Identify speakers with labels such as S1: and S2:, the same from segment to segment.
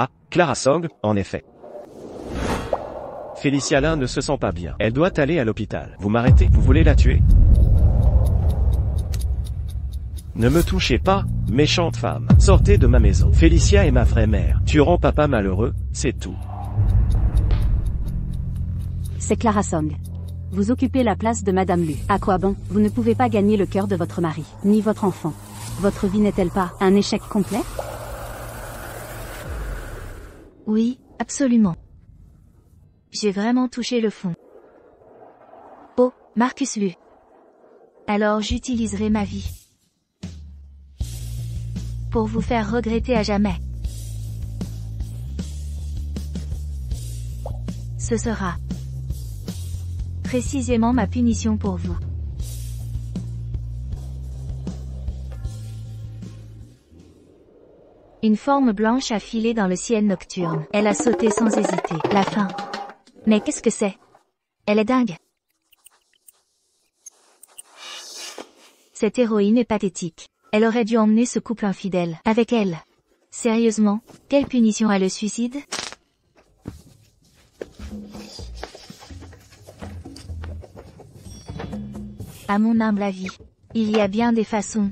S1: Ah, Clara Song, en effet. Félicia Lin ne se sent pas bien. Elle doit aller à l'hôpital. Vous m'arrêtez? Vous voulez la tuer? Ne me touchez pas, méchante femme. Sortez de ma maison. Félicia est ma vraie mère. Tu rends papa malheureux, c'est tout.
S2: C'est Clara Song. Vous occupez la place de Madame Lu. À quoi bon? Vous ne pouvez pas gagner le cœur de votre mari, ni votre enfant. Votre vie n'est-elle pas un échec complet?
S3: Oui, absolument. J'ai vraiment touché le fond. Oh, Marcus Lu. Alors j'utiliserai ma vie pour vous faire regretter à jamais. Ce sera précisément ma punition pour vous. Une forme blanche a filé dans le ciel nocturne. Elle a sauté sans hésiter. La fin. Mais qu'est-ce que c'est? Elle est dingue. Cette héroïne est pathétique. Elle aurait dû emmener ce couple infidèle avec elle. Sérieusement, quelle punition a le suicide? À mon humble avis, il y a bien des façons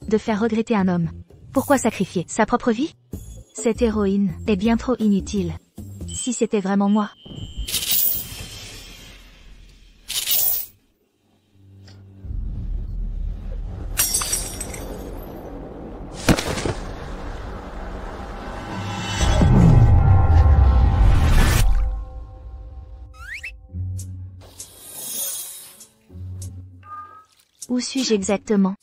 S3: de faire regretter un homme. Pourquoi sacrifier sa propre vie? Cette héroïne est bien trop inutile. Si c'était vraiment moi. Où suis-je exactement?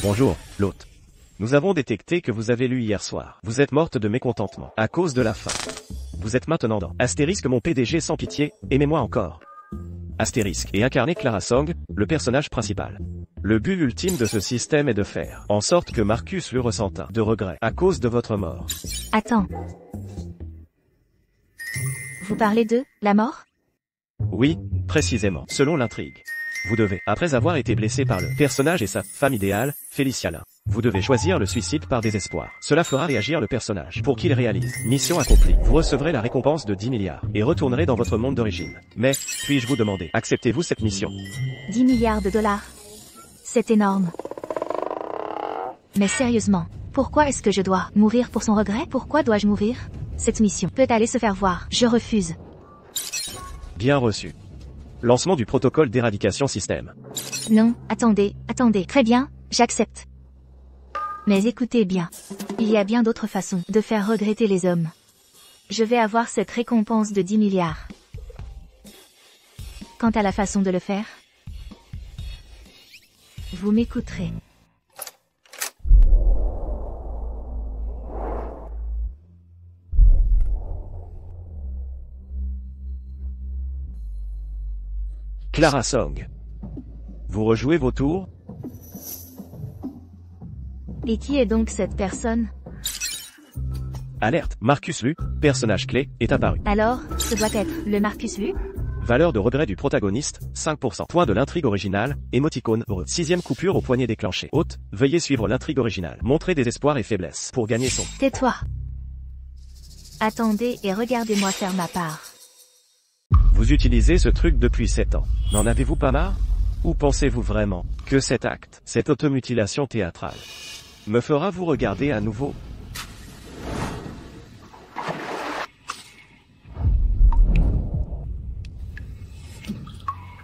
S1: Bonjour, l'hôte. Nous avons détecté que vous avez lu hier soir. Vous êtes morte de mécontentement, à cause de la faim. Vous êtes maintenant dans Astérisque mon PDG sans pitié, aimez-moi encore. Astérisque et incarné Clara Song, le personnage principal. Le but ultime de ce système est de faire en sorte que Marcus Lu ressente de regret à cause de votre mort.
S3: Attends. Vous parlez de la mort?
S1: Oui, précisément, selon l'intrigue. Vous devez, après avoir été blessé par le personnage et sa femme idéale, Félicia Lin, vous devez choisir le suicide par désespoir. Cela fera réagir le personnage pour qu'il réalise. Mission accomplie. Vous recevrez la récompense de 10 milliards et retournerez dans votre monde d'origine. Mais, puis-je vous demander, acceptez-vous cette mission?
S3: 10 milliards de dollars. C'est énorme. Mais sérieusement, pourquoi est-ce que je dois mourir pour son regret? Pourquoi dois-je mourir? Cette mission peut aller se faire voir. Je refuse.
S1: Bien reçu. Lancement du protocole d'éradication système.
S3: Non, attendez. Très bien, j'accepte. Mais écoutez bien. Il y a bien d'autres façons de faire regretter les hommes. Je vais avoir cette récompense de 10 milliards. Quant à la façon de le faire, vous m'écouterez.
S1: Clara Song. Vous rejouez vos tours?
S3: Et qui est donc cette personne?
S1: Alerte, Marcus Lu, personnage clé, est apparu.
S3: Alors, ce doit être le Marcus Lu?
S1: Valeur de regret du protagoniste, 5%. Point de l'intrigue originale, émoticône heureux. 6e coupure au poignet déclenché. Hôte, veuillez suivre l'intrigue originale. Montrez désespoir et faiblesse pour gagner son.
S3: Tais-toi. Attendez et regardez-moi faire ma part.
S1: Vous utilisez ce truc depuis 7 ans. N'en avez-vous pas marre? Ou pensez-vous vraiment que cet acte, cette automutilation théâtrale, me fera vous regarder à nouveau?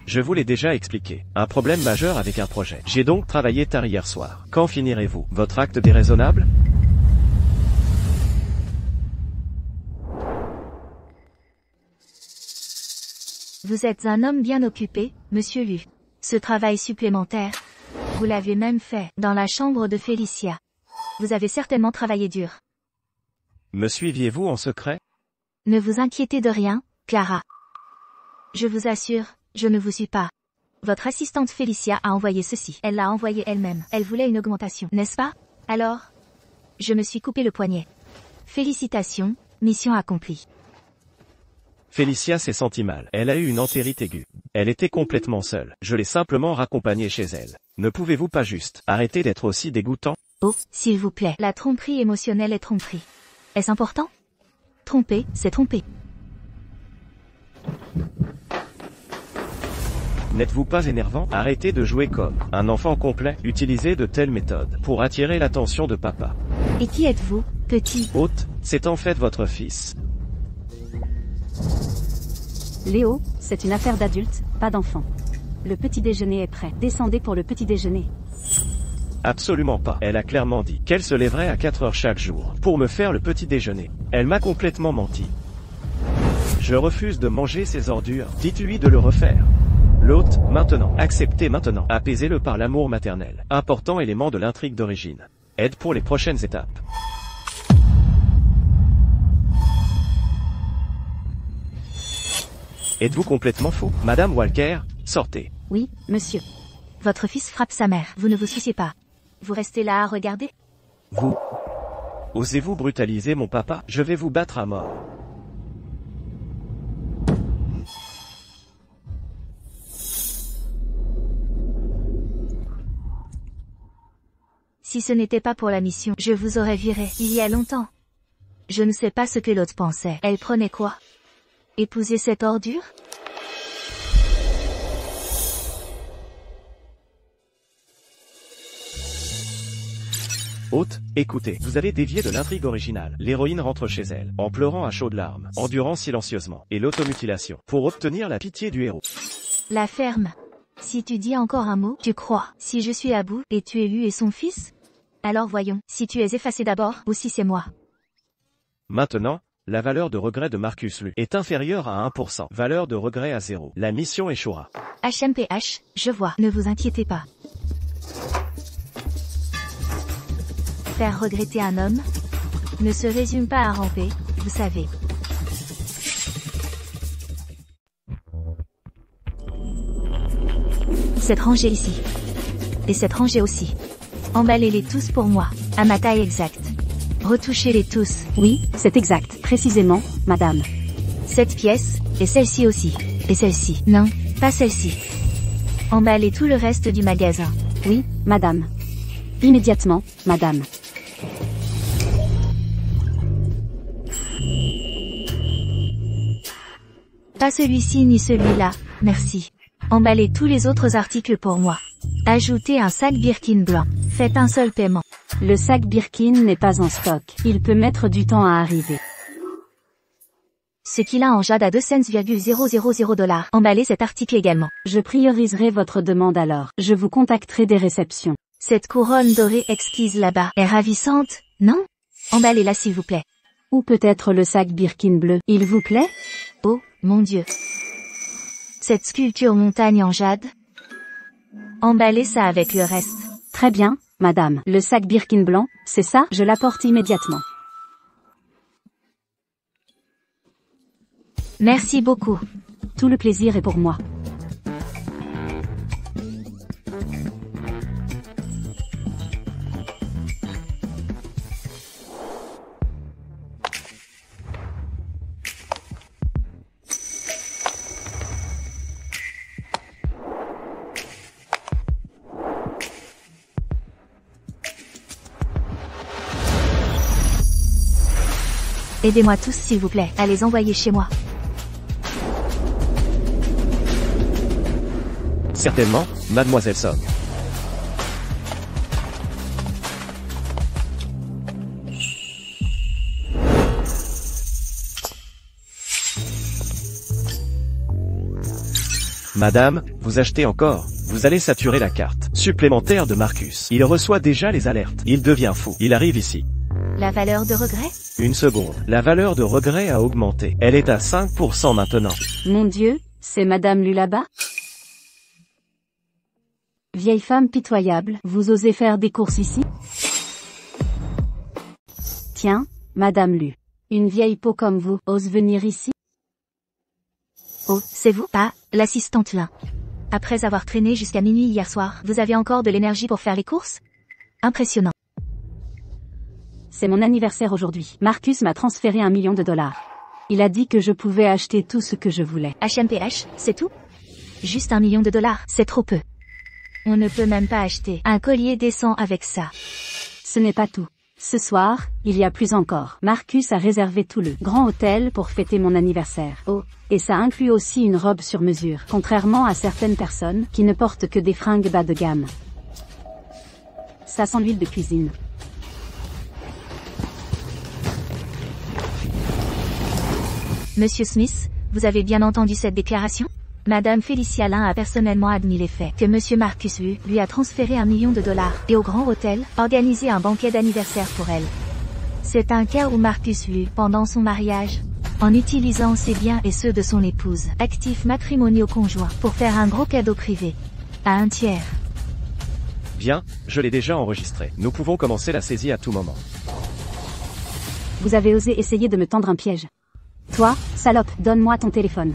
S1: Je vous l'ai déjà expliqué. Un problème majeur avec un projet. J'ai donc travaillé tard hier soir. Quand finirez-vous votre acte déraisonnable?
S3: Vous êtes un homme bien occupé, monsieur Lu. Ce travail supplémentaire, vous l'avez même fait dans la chambre de Félicia. Vous avez certainement travaillé dur.
S1: Me suiviez-vous en secret?
S3: Ne vous inquiétez de rien, Clara. Je vous assure, je ne vous suis pas. Votre assistante Félicia a envoyé ceci. Elle l'a envoyé elle-même. Elle voulait une augmentation, n'est-ce pas? Alors, je me suis coupé le poignet. Félicitations, mission accomplie.
S1: Félicia s'est sentie mal. Elle a eu une entérite aiguë. Elle était complètement seule. Je l'ai simplement raccompagnée chez elle. Ne pouvez-vous pas juste arrêter d'être aussi dégoûtant?
S3: Oh, s'il vous plaît. La tromperie émotionnelle est tromperie. Est-ce important? Tromper, c'est tromper.
S1: N'êtes-vous pas énervant? Arrêtez de jouer comme un enfant complet. Utilisez de telles méthodes pour attirer l'attention de papa.
S3: Et qui êtes-vous, petit?
S1: Hôte, c'est en fait votre fils.
S2: Léo, c'est une affaire d'adulte, pas d'enfant. Le petit déjeuner est prêt. Descendez pour le petit déjeuner.
S1: Absolument pas. Elle a clairement dit qu'elle se lèverait à 4 heures chaque jour pour me faire le petit déjeuner. Elle m'a complètement menti. Je refuse de manger ces ordures. Dites-lui de le refaire. L'hôte, maintenant. Acceptez maintenant. Apaisez-le par l'amour maternel. Important élément de l'intrigue d'origine. Aide pour les prochaines étapes. Êtes-vous complètement fou? Madame Walker, sortez.
S2: Oui, monsieur.
S3: Votre fils frappe sa mère. Vous ne vous souciez pas. Vous restez là à regarder?
S1: Vous. Osez-vous brutaliser mon papa? Je vais vous battre à mort.
S3: Si ce n'était pas pour la mission, je vous aurais viré il y a longtemps. Je ne sais pas ce que l'autre pensait. Elle prenait quoi? Épouser cette ordure?
S1: Hôte, écoutez, vous avez dévié de l'intrigue originale. L'héroïne rentre chez elle, en pleurant à chaudes larmes, endurant silencieusement, et l'automutilation, pour obtenir la pitié du héros.
S3: La ferme. Si tu dis encore un mot, tu crois. Si je suis à bout, et tu es lui et son fils? Alors voyons, si tu es effacé d'abord, ou si c'est moi.
S1: Maintenant, la valeur de regret de Marcus Lu est inférieure à 1%. Valeur de regret à 0. La mission échouera.
S3: HMPH, je vois. Ne vous inquiétez pas. Faire regretter un homme ne se résume pas à ramper, vous savez. Cette rangée ici. Et cette rangée aussi. Emballez-les tous pour moi, à ma taille exacte. Retouchez-les tous.
S2: Oui, c'est exact. Précisément, madame.
S3: Cette pièce, et celle-ci aussi. Et celle-ci. Non, pas celle-ci. Emballez tout le reste du magasin.
S2: Oui, madame. Immédiatement, madame.
S3: Pas celui-ci ni celui-là, merci. Emballez tous les autres articles pour moi. Ajoutez un sac Birkin blanc. Faites un seul paiement.
S2: Le sac Birkin n'est pas en stock. Il peut mettre du temps à arriver.
S3: Ce qu'il a en jade à 2 cents,000 $. Emballez cet article également.
S2: Je prioriserai votre demande alors. Je vous contacterai des réceptions.
S3: Cette couronne dorée exquise là-bas est ravissante, non? Emballez-la s'il vous plaît.
S2: Ou peut-être le sac Birkin bleu. Il vous plaît?
S3: Oh, mon Dieu. Cette sculpture montagne en jade? Emballez ça avec le reste.
S2: Très bien, madame. Le sac Birkin blanc, c'est ça? Je l'apporte immédiatement.
S3: Merci beaucoup.
S2: Tout le plaisir est pour moi.
S3: Aidez-moi tous s'il vous plaît, à les envoyer chez moi.
S1: Certainement, mademoiselle Song. Madame, vous achetez encore. Vous allez saturer la carte supplémentaire de Marcus. Il reçoit déjà les alertes. Il devient fou. Il arrive ici.
S3: La valeur de regret?
S1: Une seconde. La valeur de regret a augmenté. Elle est à 5% maintenant.
S2: Mon Dieu, c'est Madame Lu là-bas? Vieille femme pitoyable, vous osez faire des courses ici? Tiens, Madame Lu. Une vieille peau comme vous ose venir ici?
S3: Oh, c'est vous? Ah, l'assistante là. Après avoir traîné jusqu'à minuit hier soir, vous avez encore de l'énergie pour faire les courses? Impressionnant.
S2: C'est mon anniversaire aujourd'hui. Marcus m'a transféré $1 million. Il a dit que je pouvais acheter tout ce que je voulais.
S3: HMPH, c'est tout? Juste $1 million, c'est trop peu. On ne peut même pas acheter un collier décent avec ça.
S2: Ce n'est pas tout. Ce soir, il y a plus encore. Marcus a réservé tout le grand hôtel pour fêter mon anniversaire. Oh, et ça inclut aussi une robe sur mesure, contrairement à certaines personnes qui ne portent que des fringues bas de gamme. Ça sent l'huile de cuisine.
S3: Monsieur Smith, vous avez bien entendu cette déclaration? Madame Félicia Lin a personnellement admis les faits que Monsieur Marcus Wu lui a transféré $1 million et au Grand Hôtel, organisé un banquet d'anniversaire pour elle. C'est un cas où Marcus Wu, pendant son mariage, en utilisant ses biens et ceux de son épouse, actifs matrimoniaux conjoints, pour faire un gros cadeau privé à un tiers.
S1: Bien, je l'ai déjà enregistré. Nous pouvons commencer la saisie à tout moment.
S2: Vous avez osé essayer de me tendre un piège. Toi, salope, donne-moi ton téléphone.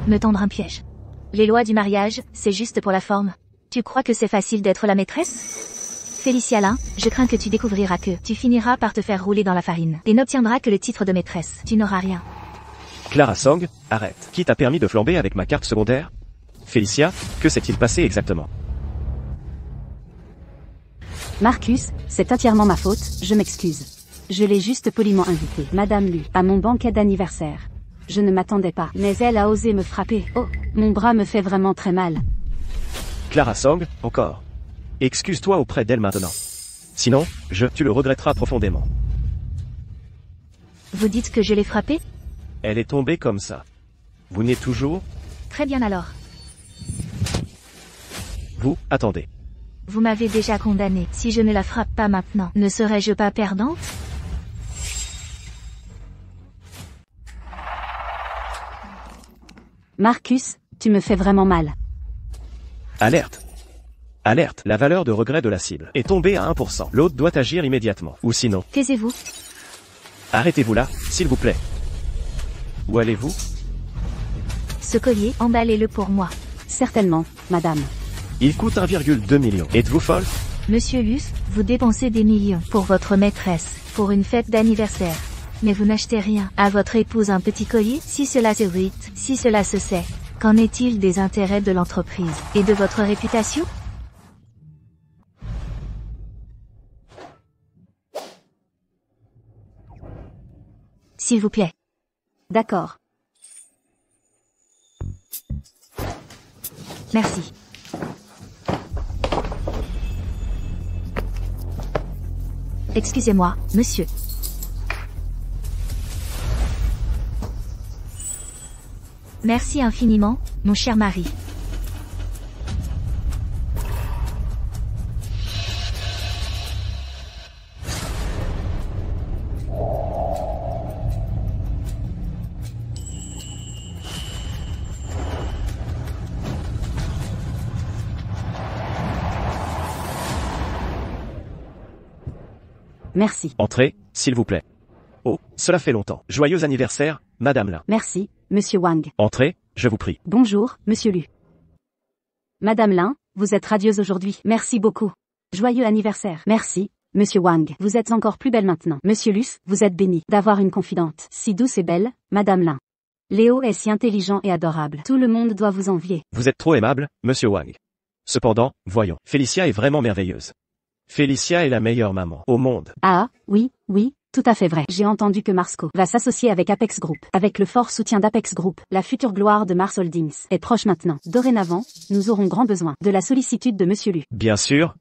S3: Me tendre un piège. Les lois du mariage, c'est juste pour la forme. Tu crois que c'est facile d'être la maîtresse? Félicia Lin, je crains que tu découvriras que tu finiras par te faire rouler dans la farine et n'obtiendras que le titre de maîtresse. Tu n'auras rien.
S1: Clara Song, arrête. Qui t'a permis de flamber avec ma carte secondaire? Félicia, que s'est-il passé exactement?
S2: Marcus, c'est entièrement ma faute, je m'excuse. Je l'ai juste poliment invitée, Madame Lu, à mon banquet d'anniversaire. Je ne m'attendais pas, mais elle a osé me frapper. Oh, mon bras me fait vraiment très mal.
S1: Clara Song, encore. Excuse-toi auprès d'elle maintenant. Sinon, tu le regretteras profondément.
S3: Vous dites que je l'ai frappée?
S1: Elle est tombée comme ça. Vous n'êtes toujours?
S3: Très bien alors.
S1: Vous, attendez.
S3: Vous m'avez déjà condamné. Si je ne la frappe pas maintenant, ne serais-je pas perdante?
S2: Marcus, tu me fais vraiment mal.
S1: Alerte. Alerte. La valeur de regret de la cible est tombée à 1%. L'autre doit agir immédiatement. Ou sinon...
S3: Taisez-vous.
S1: Arrêtez-vous là, s'il vous plaît. Où allez-vous?
S3: Ce collier, emballez-le pour moi.
S2: Certainement, madame.
S1: Il coûte 1,2 million. Êtes-vous folle?
S3: Monsieur Luce, vous dépensez des millions pour votre maîtresse, pour une fête d'anniversaire. Mais vous n'achetez rien. À votre épouse un petit collier? Si cela se rite, si cela se sait, qu'en est-il des intérêts de l'entreprise et de votre réputation? S'il vous plaît.
S2: D'accord.
S3: Merci. Excusez-moi, monsieur. Merci infiniment, mon cher mari.
S2: Merci.
S1: Entrez, s'il vous plaît. Oh, cela fait longtemps. Joyeux anniversaire, Madame Lin.
S2: Merci, Monsieur Wang.
S1: Entrez, je vous prie.
S2: Bonjour, Monsieur Lu. Madame Lin, vous êtes radieuse aujourd'hui. Merci beaucoup. Joyeux anniversaire. Merci, Monsieur Wang. Vous êtes encore plus belle maintenant. Monsieur Luce, vous êtes béni d'avoir une confidente si douce et belle, Madame Lin. Léo est si intelligent et adorable. Tout le monde doit vous envier.
S1: Vous êtes trop aimable, Monsieur Wang. Cependant, voyons. Félicia est vraiment merveilleuse. Félicia est la meilleure maman au monde.
S2: Ah, oui, tout à fait vrai. J'ai entendu que Marsco va s'associer avec Apex Group. Avec le fort soutien d'Apex Group, la future gloire de Mars Holdings est proche maintenant. Dorénavant, nous aurons grand besoin de la sollicitude de Monsieur Lu.
S1: Bien sûr.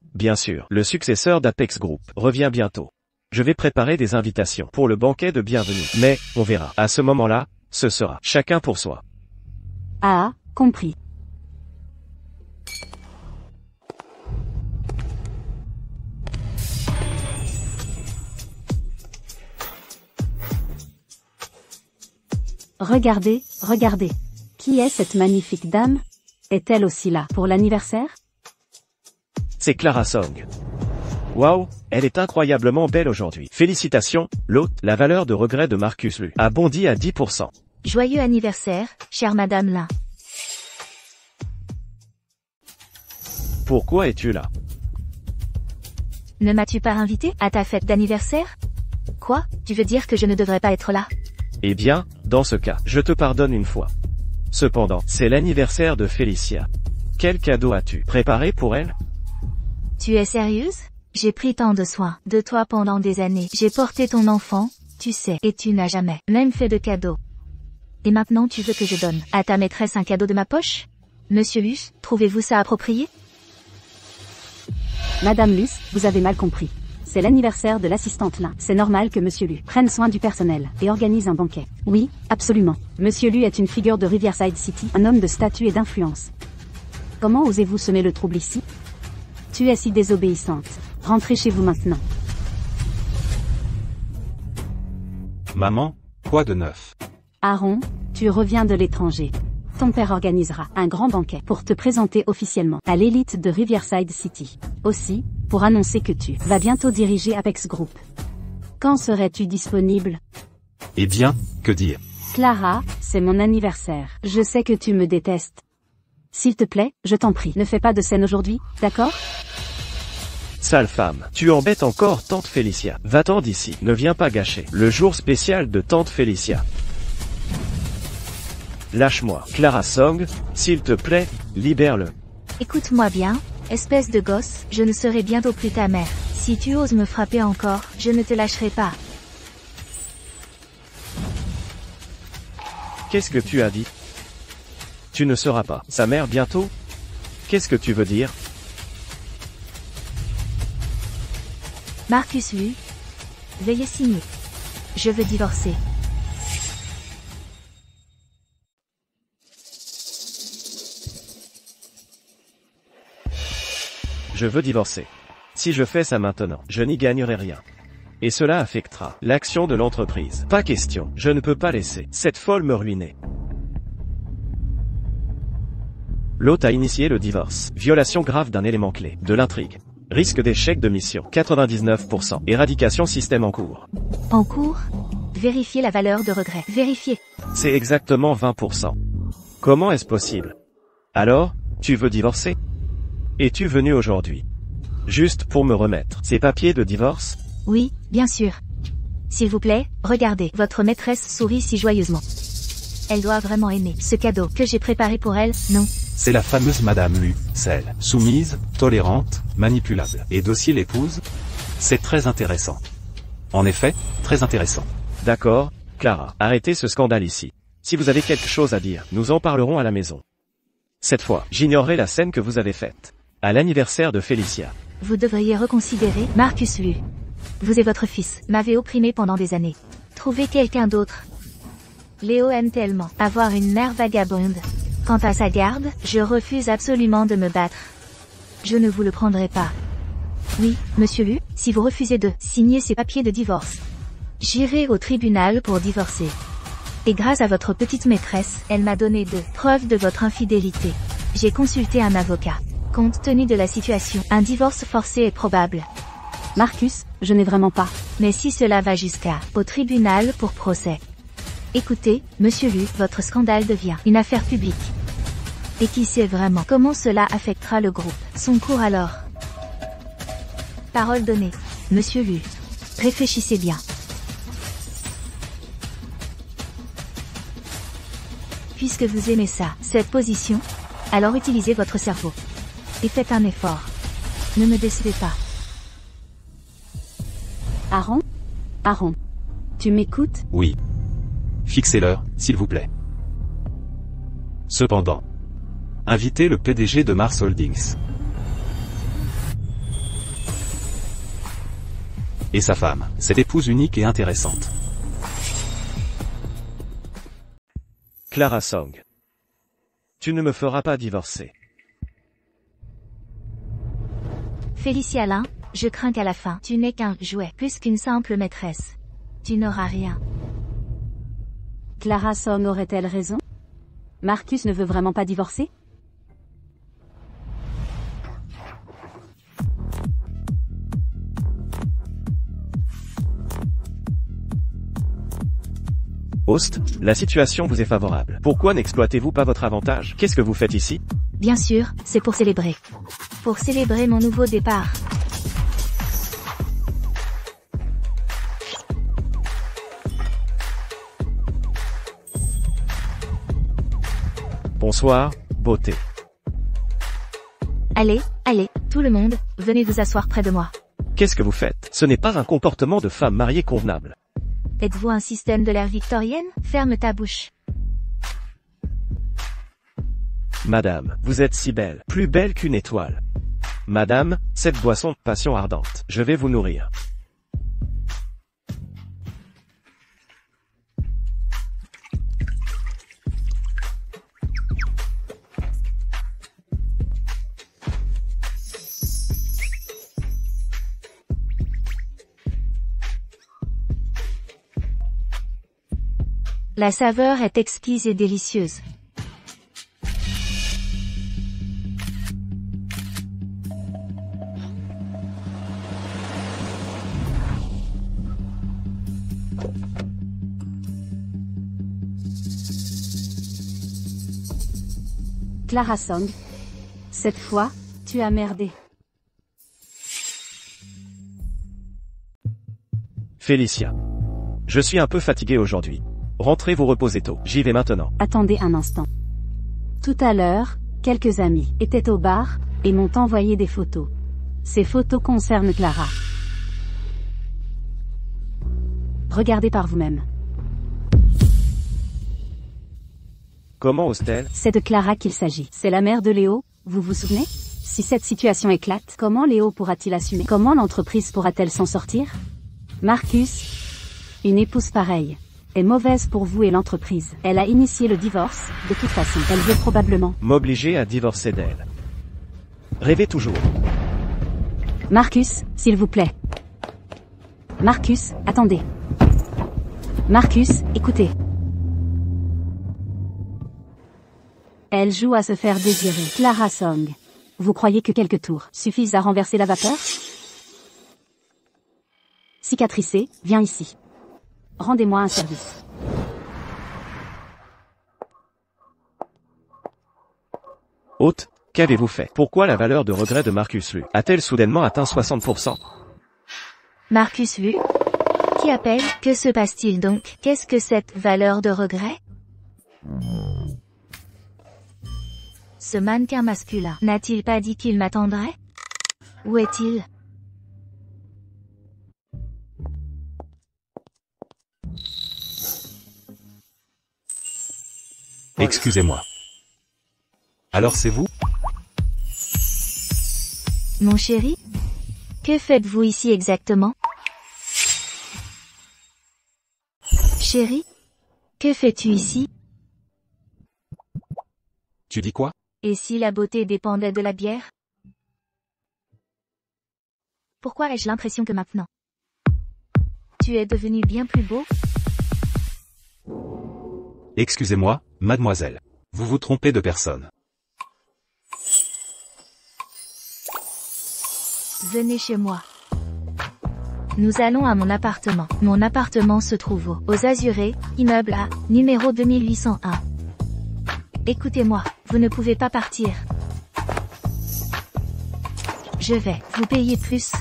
S1: Le successeur d'Apex Group revient bientôt. Je vais préparer des invitations pour le banquet de bienvenue. Mais, on verra. À ce moment-là, ce sera chacun pour soi.
S2: Ah, compris. Regardez. Qui est cette magnifique dame? Est-elle aussi là pour l'anniversaire?
S1: C'est Clara Song. Waouh, elle est incroyablement belle aujourd'hui. Félicitations, l'hôte, la valeur de regret de Marcus Lu a bondi à 10%.
S3: Joyeux anniversaire, chère Madame Lin.
S1: Pourquoi es-tu là?
S3: Ne m'as-tu pas invité à ta fête d'anniversaire? Quoi? Tu veux dire que je ne devrais pas être là?
S1: Eh bien, dans ce cas, je te pardonne une fois. Cependant, c'est l'anniversaire de Félicia. Quel cadeau as-tu préparé pour elle?
S3: Tu es sérieuse? J'ai pris tant de soin de toi pendant des années. J'ai porté ton enfant, tu sais, et tu n'as jamais même fait de cadeau. Et maintenant tu veux que je donne à ta maîtresse un cadeau de ma poche? Monsieur Luce, trouvez-vous ça approprié?
S2: Madame Luce, vous avez mal compris. C'est l'anniversaire de l'assistante Lin. C'est normal que Monsieur Lu prenne soin du personnel et organise un banquet. Oui, absolument. Monsieur Lu est une figure de Riverside City, un homme de statut et d'influence. Comment osez-vous semer le trouble ici? Tu es si désobéissante. Rentrez chez vous maintenant.
S4: Maman, quoi de neuf?
S2: Aaron, tu reviens de l'étranger. Ton père organisera un grand banquet pour te présenter officiellement à l'élite de Riverside City. Aussi, pour annoncer que tu vas bientôt diriger Apex Group. Quand serais-tu disponible?
S4: Eh bien, que dire?
S2: Clara, c'est mon anniversaire. Je sais que tu me détestes. S'il te plaît, je t'en prie, ne fais pas de scène aujourd'hui, d'accord?
S1: Sale femme, tu embêtes encore tante Félicia. Va-t'en d'ici, ne viens pas gâcher le jour spécial de tante Félicia. Lâche-moi, Clara Song, s'il te plaît, libère-le.
S3: Écoute-moi bien, espèce de gosse, je ne serai bientôt plus ta mère. Si tu oses me frapper encore, je ne te lâcherai pas.
S1: Qu'est-ce que tu as dit? Tu ne seras pas sa mère bientôt? Qu'est-ce que tu veux dire?
S3: Marcus Lu. Veuillez signer. Je veux divorcer.
S1: Je veux divorcer. Si je fais ça maintenant, je n'y gagnerai rien. Et cela affectera l'action de l'entreprise. Pas question, je ne peux pas laisser cette folle me ruiner. L'hôte a initié le divorce. Violation grave d'un élément clé de l'intrigue. Risque d'échec de mission, 99%. Éradication système en cours.
S3: En cours? Vérifiez la valeur de regret. Vérifiez.
S1: C'est exactement 20%. Comment est-ce possible? Alors, tu veux divorcer? Es-tu venu aujourd'hui juste pour me remettre ces papiers de divorce?
S3: Oui, bien sûr. S'il vous plaît, regardez, votre maîtresse sourit si joyeusement. Elle doit vraiment aimer ce cadeau que j'ai préparé pour elle, non?
S4: C'est la fameuse Madame Lu, celle soumise, tolérante, manipulable et docile épouse. C'est très intéressant. En effet, très intéressant.
S1: D'accord, Clara, arrêtez ce scandale ici. Si vous avez quelque chose à dire, nous en parlerons à la maison. Cette fois, j'ignorerai la scène que vous avez faite à l'anniversaire de Félicia.
S3: Vous devriez reconsidérer, Marcus Lu. Vous et votre fils m'avez opprimé pendant des années. Trouvez quelqu'un d'autre. Léo aime tellement avoir une mère vagabonde. Quant à sa garde, je refuse absolument de me battre. Je ne vous le prendrai pas. Oui, monsieur Lu, si vous refusez de signer ces papiers de divorce, j'irai au tribunal pour divorcer. Et grâce à votre petite maîtresse, elle m'a donné de preuves de votre infidélité. J'ai consulté un avocat. Compte tenu de la situation, un divorce forcé est probable.
S2: Marcus, je n'ai vraiment pas.
S3: Mais si cela va au tribunal pour procès. Écoutez, monsieur Lu, votre scandale devient une affaire publique. Et qui sait vraiment comment cela affectera le groupe, son cours alors? Parole donnée. Monsieur Lu. Réfléchissez bien. Puisque vous aimez ça, cette position, alors utilisez votre cerveau. Et faites un effort. Ne me décevez pas.
S2: Aaron? Aaron. Tu m'écoutes?
S4: Oui. Fixez l'heure, s'il vous plaît. Cependant, invitez le PDG de Mars Holdings. Et sa femme, cette épouse unique et intéressante.
S1: Clara Song. Tu ne me feras pas divorcer.
S3: Félicia Lin, je crains qu'à la fin, tu n'aies qu'un jouet, plus qu'une simple maîtresse. Tu n'auras rien.
S2: Clara Song aurait-elle raison? Marcus ne veut vraiment pas divorcer?
S1: Host, la situation vous est favorable. Pourquoi n'exploitez-vous pas votre avantage? Qu'est-ce que vous faites ici?
S3: Bien sûr, c'est pour célébrer. Pour célébrer mon nouveau départ.
S1: Bonsoir, beauté.
S3: Allez, allez, tout le monde, venez vous asseoir près de moi.
S1: Qu'est-ce que vous faites? Ce n'est pas un comportement de femme mariée convenable.
S3: Êtes-vous un système de l'ère victorienne? Ferme ta bouche.
S1: Madame, vous êtes si belle, plus belle qu'une étoile. Madame, cette boisson, passion ardente, je vais vous nourrir.
S3: La saveur est exquise et délicieuse.
S2: Clara Song. Cette fois, tu as merdé.
S1: Félicia. Je suis un peu fatigué aujourd'hui. Rentrez vous reposer tôt, j'y vais maintenant.
S2: Attendez un instant. Tout à l'heure, quelques amis étaient au bar, et m'ont envoyé des photos. Ces photos concernent Clara. Regardez par vous-même.
S1: Comment ose-t-elle?
S2: C'est de Clara qu'il s'agit. C'est la mère de Léo, vous vous souvenez? Si cette situation éclate, comment Léo pourra-t-il assumer? Comment l'entreprise pourra-t-elle s'en sortir? Marcus, une épouse pareille, est mauvaise pour vous et l'entreprise. Elle a initié le divorce, de toute façon. Elle veut probablement
S1: m'obliger à divorcer d'elle. Rêvez toujours.
S2: Marcus, s'il vous plaît. Marcus, attendez. Marcus, écoutez. Elle joue à se faire désirer. Clara Song. Vous croyez que quelques tours suffisent à renverser la vapeur? Cicatricé, viens ici. Rendez-moi un service.
S1: Hôte, qu'avez-vous fait? Pourquoi la valeur de regret de Marcus Lu a-t-elle soudainement atteint 60%?
S3: Marcus Lu? Qui appelle? Que se passe-t-il donc? Qu'est-ce que cette valeur de regret? Ce mannequin masculin n'a-t-il pas dit qu'il m'attendrait? Où est-il?
S4: Excusez-moi. Alors c'est vous?
S3: Mon chéri? Que faites-vous ici exactement? Chéri? Que fais-tu ici?
S4: Tu dis quoi?
S3: Et si la beauté dépendait de la bière? Pourquoi ai-je l'impression que maintenant, tu es devenu bien plus beau?
S4: Excusez-moi, mademoiselle. Vous vous trompez de personne.
S3: Venez chez moi. Nous allons à mon appartement. Mon appartement se trouve aux Azurés, immeuble A, numéro 2801. Écoutez-moi, vous ne pouvez pas partir. Je vais vous payer plus.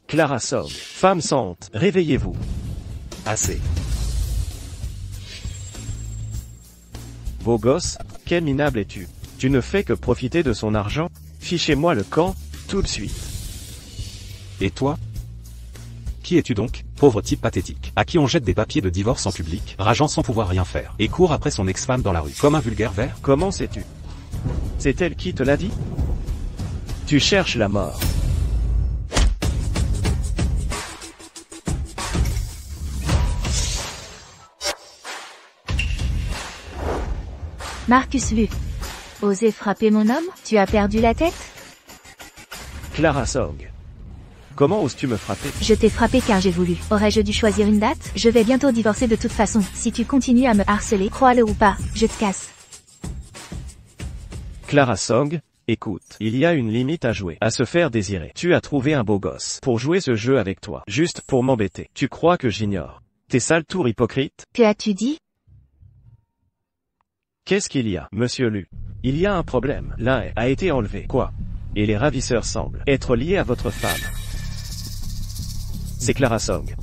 S1: Clara Song. Femme sans honte, réveillez-vous.
S4: Assez.
S1: Beau gosse, quel minable es-tu? Tu ne fais que profiter de son argent? Fichez-moi le camp, tout de suite.
S4: Et toi? Qui es-tu donc, pauvre type pathétique, à qui on jette des papiers de divorce en public, rageant sans pouvoir rien faire, et court après son ex-femme dans la rue, comme un vulgaire ver?
S1: Comment sais-tu? C'est elle qui te l'a dit? Tu cherches la mort.
S3: Marcus Lu. Osez frapper mon homme? Tu as perdu la tête?
S1: Clara Song. Comment oses-tu me frapper?
S3: Je t'ai frappé car j'ai voulu. Aurais-je dû choisir une date? Je vais bientôt divorcer de toute façon. Si tu continues à me harceler, crois-le ou pas, je te casse.
S1: Clara Song, Écoute, il y a une limite à jouer, à se faire désirer. Tu as trouvé un beau gosse pour jouer ce jeu avec toi, juste pour m'embêter. Tu crois que j'ignore tes sales tours hypocrites?
S3: Que as-tu dit?
S1: Qu'est-ce qu'il y a, monsieur Lu? Il y a un problème. L'un a été enlevé. Quoi? Et les ravisseurs semblent être liés à votre femme. C'est Clara Song.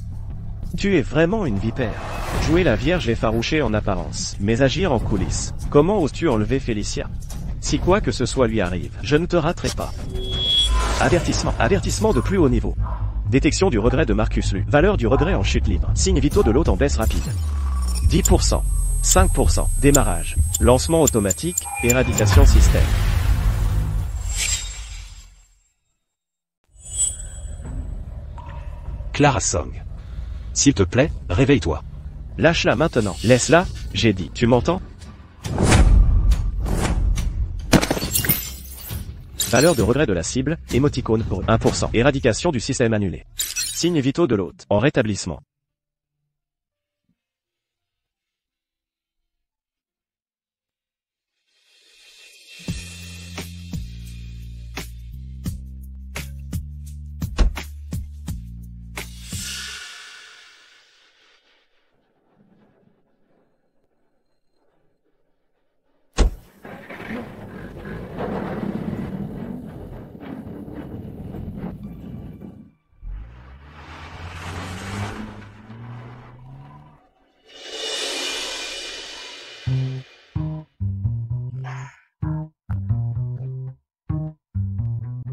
S1: Tu es vraiment une vipère. Jouer la vierge effarouchée en apparence, mais agir en coulisses. Comment oses-tu enlever Félicia? Si quoi que ce soit lui arrive, je ne te raterai pas. Avertissement. Avertissement de plus haut niveau. Détection du regret de Marcus Lu. Valeur du regret en chute libre. Signe vitaux de l'hôte en baisse rapide. 10%. 5%. Démarrage. Lancement automatique. Éradication système.
S4: Clara Song. S'il te plaît, réveille-toi.
S1: Lâche-la maintenant. Laisse-la, j'ai dit. Tu m'entends? Valeur de regret de la cible, émoticône brut. 1%. Éradication du système annulé. Signes vitaux de l'hôte. En rétablissement.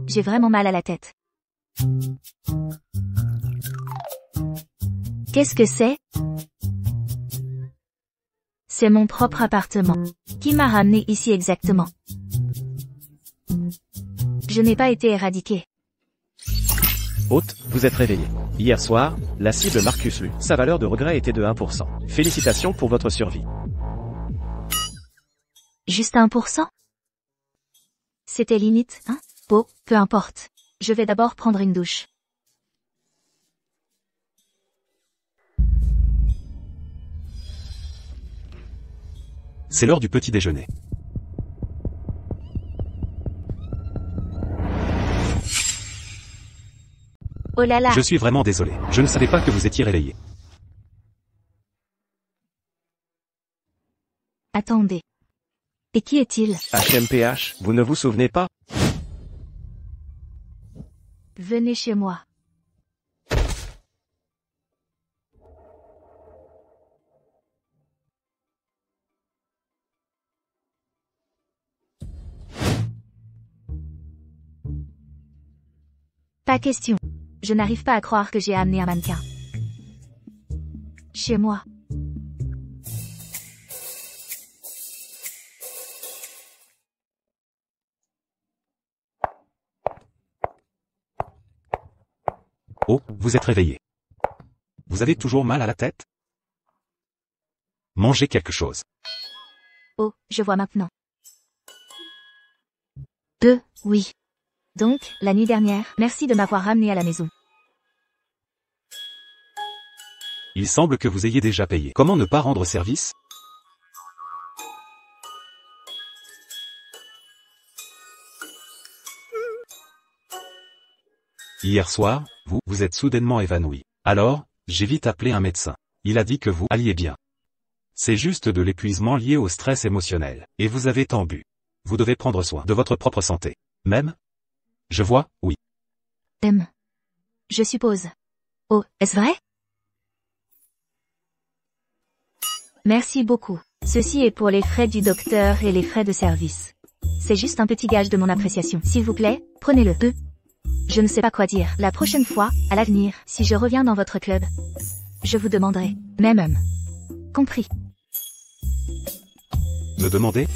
S3: J'ai vraiment mal à la tête. Qu'est-ce que c'est? C'est mon propre appartement. Qui m'a ramené ici exactement? Je n'ai pas été éradiqué.
S1: Hôte, vous êtes réveillé. Hier soir, la cible Marcus Lu. Sa valeur de regret était de 1%. Félicitations pour votre survie.
S3: Juste 1%? C'était limite, hein? Bon, peu importe. Je vais d'abord prendre une douche.
S4: C'est l'heure du petit déjeuner.
S3: Oh là là!
S4: Je suis vraiment désolé. Je ne savais pas que vous étiez réveillé.
S3: Attendez. Et qui est-il?
S1: HMPH, vous ne vous souvenez pas?
S3: Venez chez moi. Pas question. Je n'arrive pas à croire que j'ai amené un mannequin. Chez moi.
S4: Oh, vous êtes réveillé. Vous avez toujours mal à la tête? Mangez quelque chose.
S3: Oh, je vois maintenant. Oui. Donc, la nuit dernière, merci de m'avoir ramené à la maison.
S4: Il semble que vous ayez déjà payé. Comment ne pas rendre service? Hier soir, vous êtes soudainement évanoui. Alors, j'ai vite appelé un médecin. Il a dit que vous alliez bien. C'est juste de l'épuisement lié au stress émotionnel. Et vous avez tant bu. Vous devez prendre soin de votre propre santé. Même? Je vois, oui.
S3: Je suppose. Oh, est-ce vrai? Merci beaucoup. Ceci est pour les frais du docteur et les frais de service. C'est juste un petit gage de mon appréciation. S'il vous plaît, prenez-le. Je ne sais pas quoi dire. La prochaine fois, à l'avenir, si je reviens dans votre club, je vous demanderai. Même. Compris.
S4: Me demandez?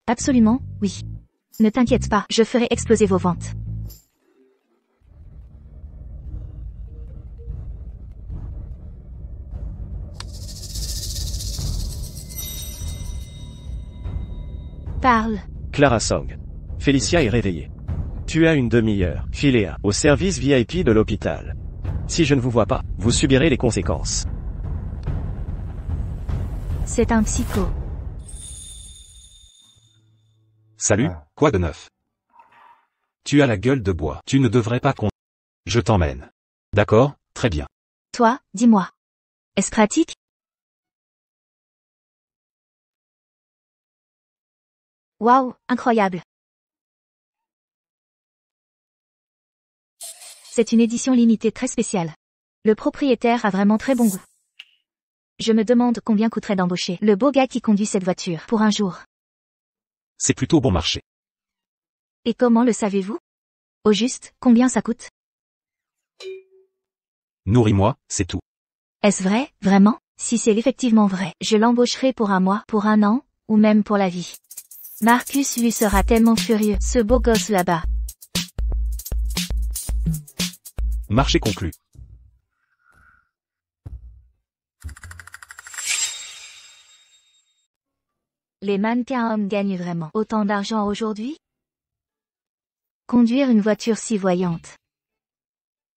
S3: Absolument, oui. Ne t'inquiète pas, je ferai exploser vos ventes. Parle.
S1: Clara Song. Félicia est réveillée. Tu as une demi-heure, Philéa, au service VIP de l'hôpital. Si je ne vous vois pas, vous subirez les conséquences.
S3: C'est un psycho.
S4: Salut, quoi de neuf? Tu as la gueule de bois. Tu ne devrais pas conduire. Je t'emmène. D'accord, très bien.
S3: Toi, dis-moi. Est-ce pratique? Waouh, incroyable. C'est une édition limitée très spéciale. Le propriétaire a vraiment très bon goût. Je me demande combien coûterait d'embaucher le beau gars qui conduit cette voiture pour un jour.
S4: C'est plutôt bon marché.
S3: Et comment le savez-vous? Au juste, combien ça coûte?
S4: Nourris-moi, c'est tout.
S3: Est-ce vrai, vraiment? Si c'est effectivement vrai, je l'embaucherai pour un mois, pour un an, ou même pour la vie. Marcus lui sera tellement furieux, ce beau gosse là-bas.
S4: Marché conclu.
S3: Les mannequins hommes gagnent vraiment autant d'argent aujourd'hui? Conduire une voiture si voyante.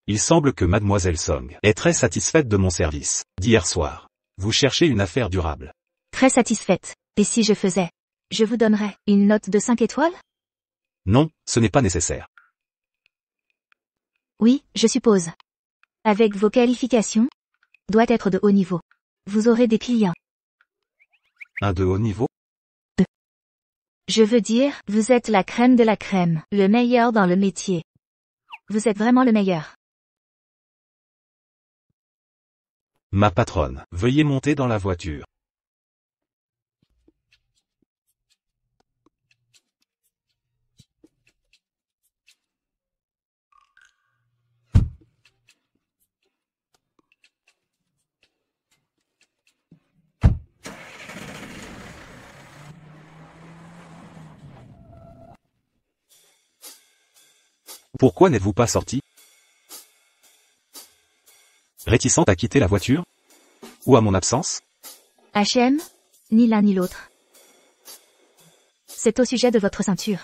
S4: Il semble que Mademoiselle Song est très satisfaite de mon service d'hier soir. Vous cherchez une affaire durable.
S3: Très satisfaite. Et si je faisais? Je vous donnerais une note de 5 étoiles?
S4: Non, ce n'est pas nécessaire.
S3: Oui, je suppose. Avec vos qualifications? Doit être de haut niveau. Vous aurez des clients.
S4: Un de haut niveau?
S3: Je veux dire, vous êtes la crème de la crème, le meilleur dans le métier. Vous êtes vraiment le meilleur.
S4: Ma patronne, veuillez monter dans la voiture. Pourquoi n'êtes-vous pas sorti? Réticente à quitter la voiture? Ou à mon absence?
S3: H&M? Ni l'un ni l'autre. C'est au sujet de votre ceinture.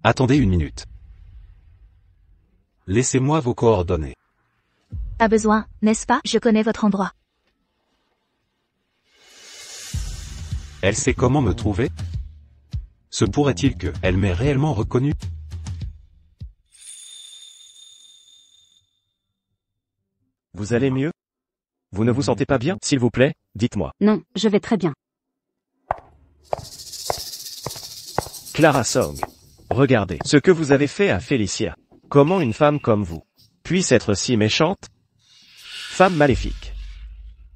S4: Attendez une minute. Laissez-moi vos coordonnées.
S3: Pas besoin, n'est-ce pas? Je connais votre endroit.
S4: Elle sait comment me trouver? Se pourrait-il que elle m'ait réellement reconnu?
S1: Vous allez mieux? Vous ne vous sentez pas bien? S'il vous plaît, dites-moi.
S2: Non, je vais très bien.
S1: Clara Song. Regardez ce que vous avez fait à Félicia. Comment une femme comme vous puisse être si méchante? Femme maléfique.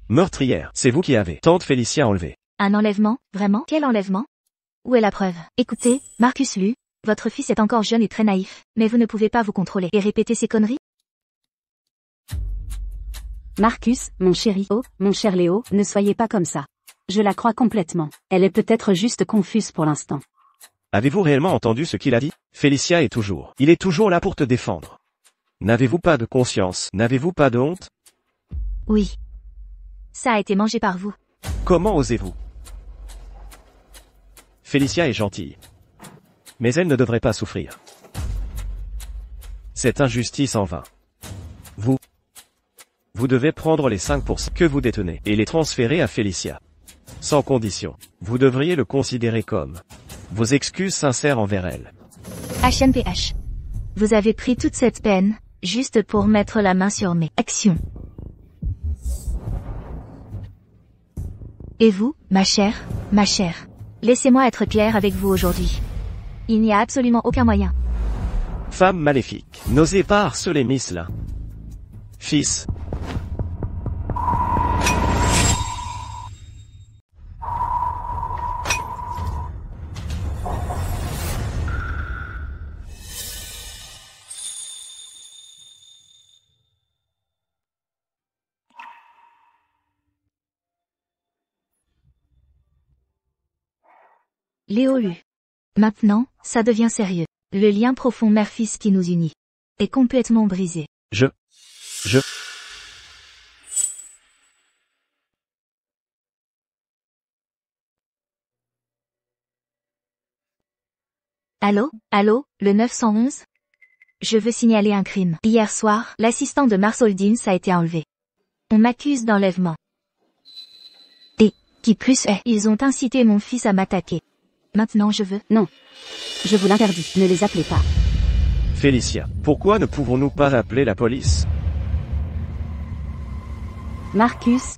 S1: Meurtrière, c'est vous qui avez tante Félicia enlevée.
S3: Un enlèvement? Vraiment? Quel enlèvement? Où est la preuve? Écoutez, Marcus Lu, votre fils est encore jeune et très naïf, mais vous ne pouvez pas vous contrôler et répéter ces conneries?
S2: Marcus, mon chéri, oh, mon cher Léo, ne soyez pas comme ça. Je la crois complètement. Elle est peut-être juste confuse pour l'instant.
S1: Avez-vous réellement entendu ce qu'il a dit? Félicia est toujours. Il est toujours là pour te défendre. N'avez-vous pas de conscience? N'avez-vous pas de honte?
S3: Oui. Ça a été mangé par vous.
S1: Comment osez-vous? Félicia est gentille. Mais elle ne devrait pas souffrir. Cette injustice en vain. Vous devez prendre les 5% que vous détenez et les transférer à Félicia. Sans condition. Vous devriez le considérer comme vos excuses sincères envers elle.
S3: HNPH. Vous avez pris toute cette peine, juste pour mettre la main sur mes actions. Et vous, ma chère, laissez-moi être clair avec vous aujourd'hui. Il n'y a absolument aucun moyen.
S1: Femme maléfique. N'osez pas harceler Miss là. Fils.
S3: Léo Lu. Maintenant, ça devient sérieux. Le lien profond mère-fils qui nous unit est complètement brisé.
S1: Je...
S3: Allô, le 911? Je veux signaler un crime. Hier soir, l'assistant de Mars Holdings a été enlevé. On m'accuse d'enlèvement. Et, qui plus est, ils ont incité mon fils à m'attaquer. Maintenant je veux...
S2: Non. Je vous l'interdis, ne les appelez pas.
S1: Félicia, pourquoi ne pouvons-nous pas appeler la police?
S2: Marcus.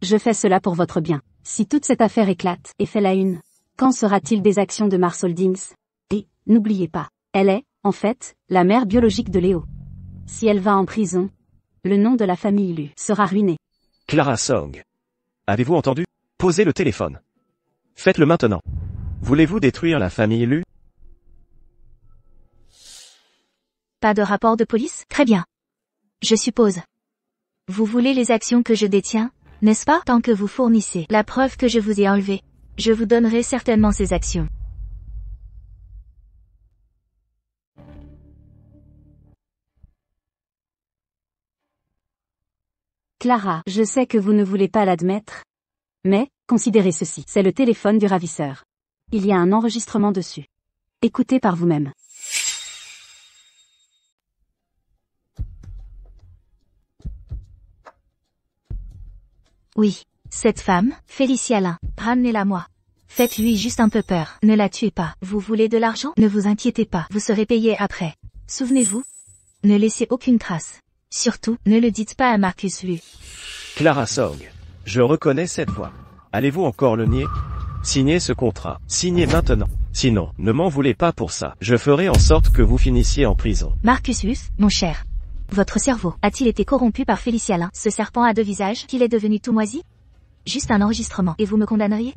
S2: Je fais cela pour votre bien. Si toute cette affaire éclate et fait la une, quand sera-t-il des actions de Mars Holdings? Et, n'oubliez pas, elle est, en fait, la mère biologique de Léo. Si elle va en prison, le nom de la famille Lu sera ruiné.
S1: Clara Song. Avez-vous entendu? Posez le téléphone. Faites-le maintenant. Voulez-vous détruire la famille Lu?
S3: Pas de rapport de police? Très bien. Je suppose. Vous voulez les actions que je détiens, n'est-ce pas? Tant que vous fournissez la preuve que je vous ai enlevé, je vous donnerai certainement ces actions.
S2: Clara, je sais que vous ne voulez pas l'admettre. Mais, considérez ceci, c'est le téléphone du ravisseur. Il y a un enregistrement dessus. Écoutez par vous-même.
S3: Oui, cette femme, Félicia Lin, ramenez-la moi. Faites-lui juste un peu peur, ne la tuez pas. Vous voulez de l'argent? Ne vous inquiétez pas, vous serez payé après. Souvenez-vous, ne laissez aucune trace. Surtout, ne le dites pas à Marcus Lu.
S1: Clara Song. Je reconnais cette voix. Allez-vous encore le nier? Signez ce contrat. Signez maintenant. Sinon, ne m'en voulez pas pour ça. Je ferai en sorte que vous finissiez en prison.
S3: Marcus Lu, mon cher. Votre cerveau a-t-il été corrompu par Félicia Lin, ce serpent à deux visages, qu'il est devenu tout moisi? Juste un enregistrement, et vous me condamneriez?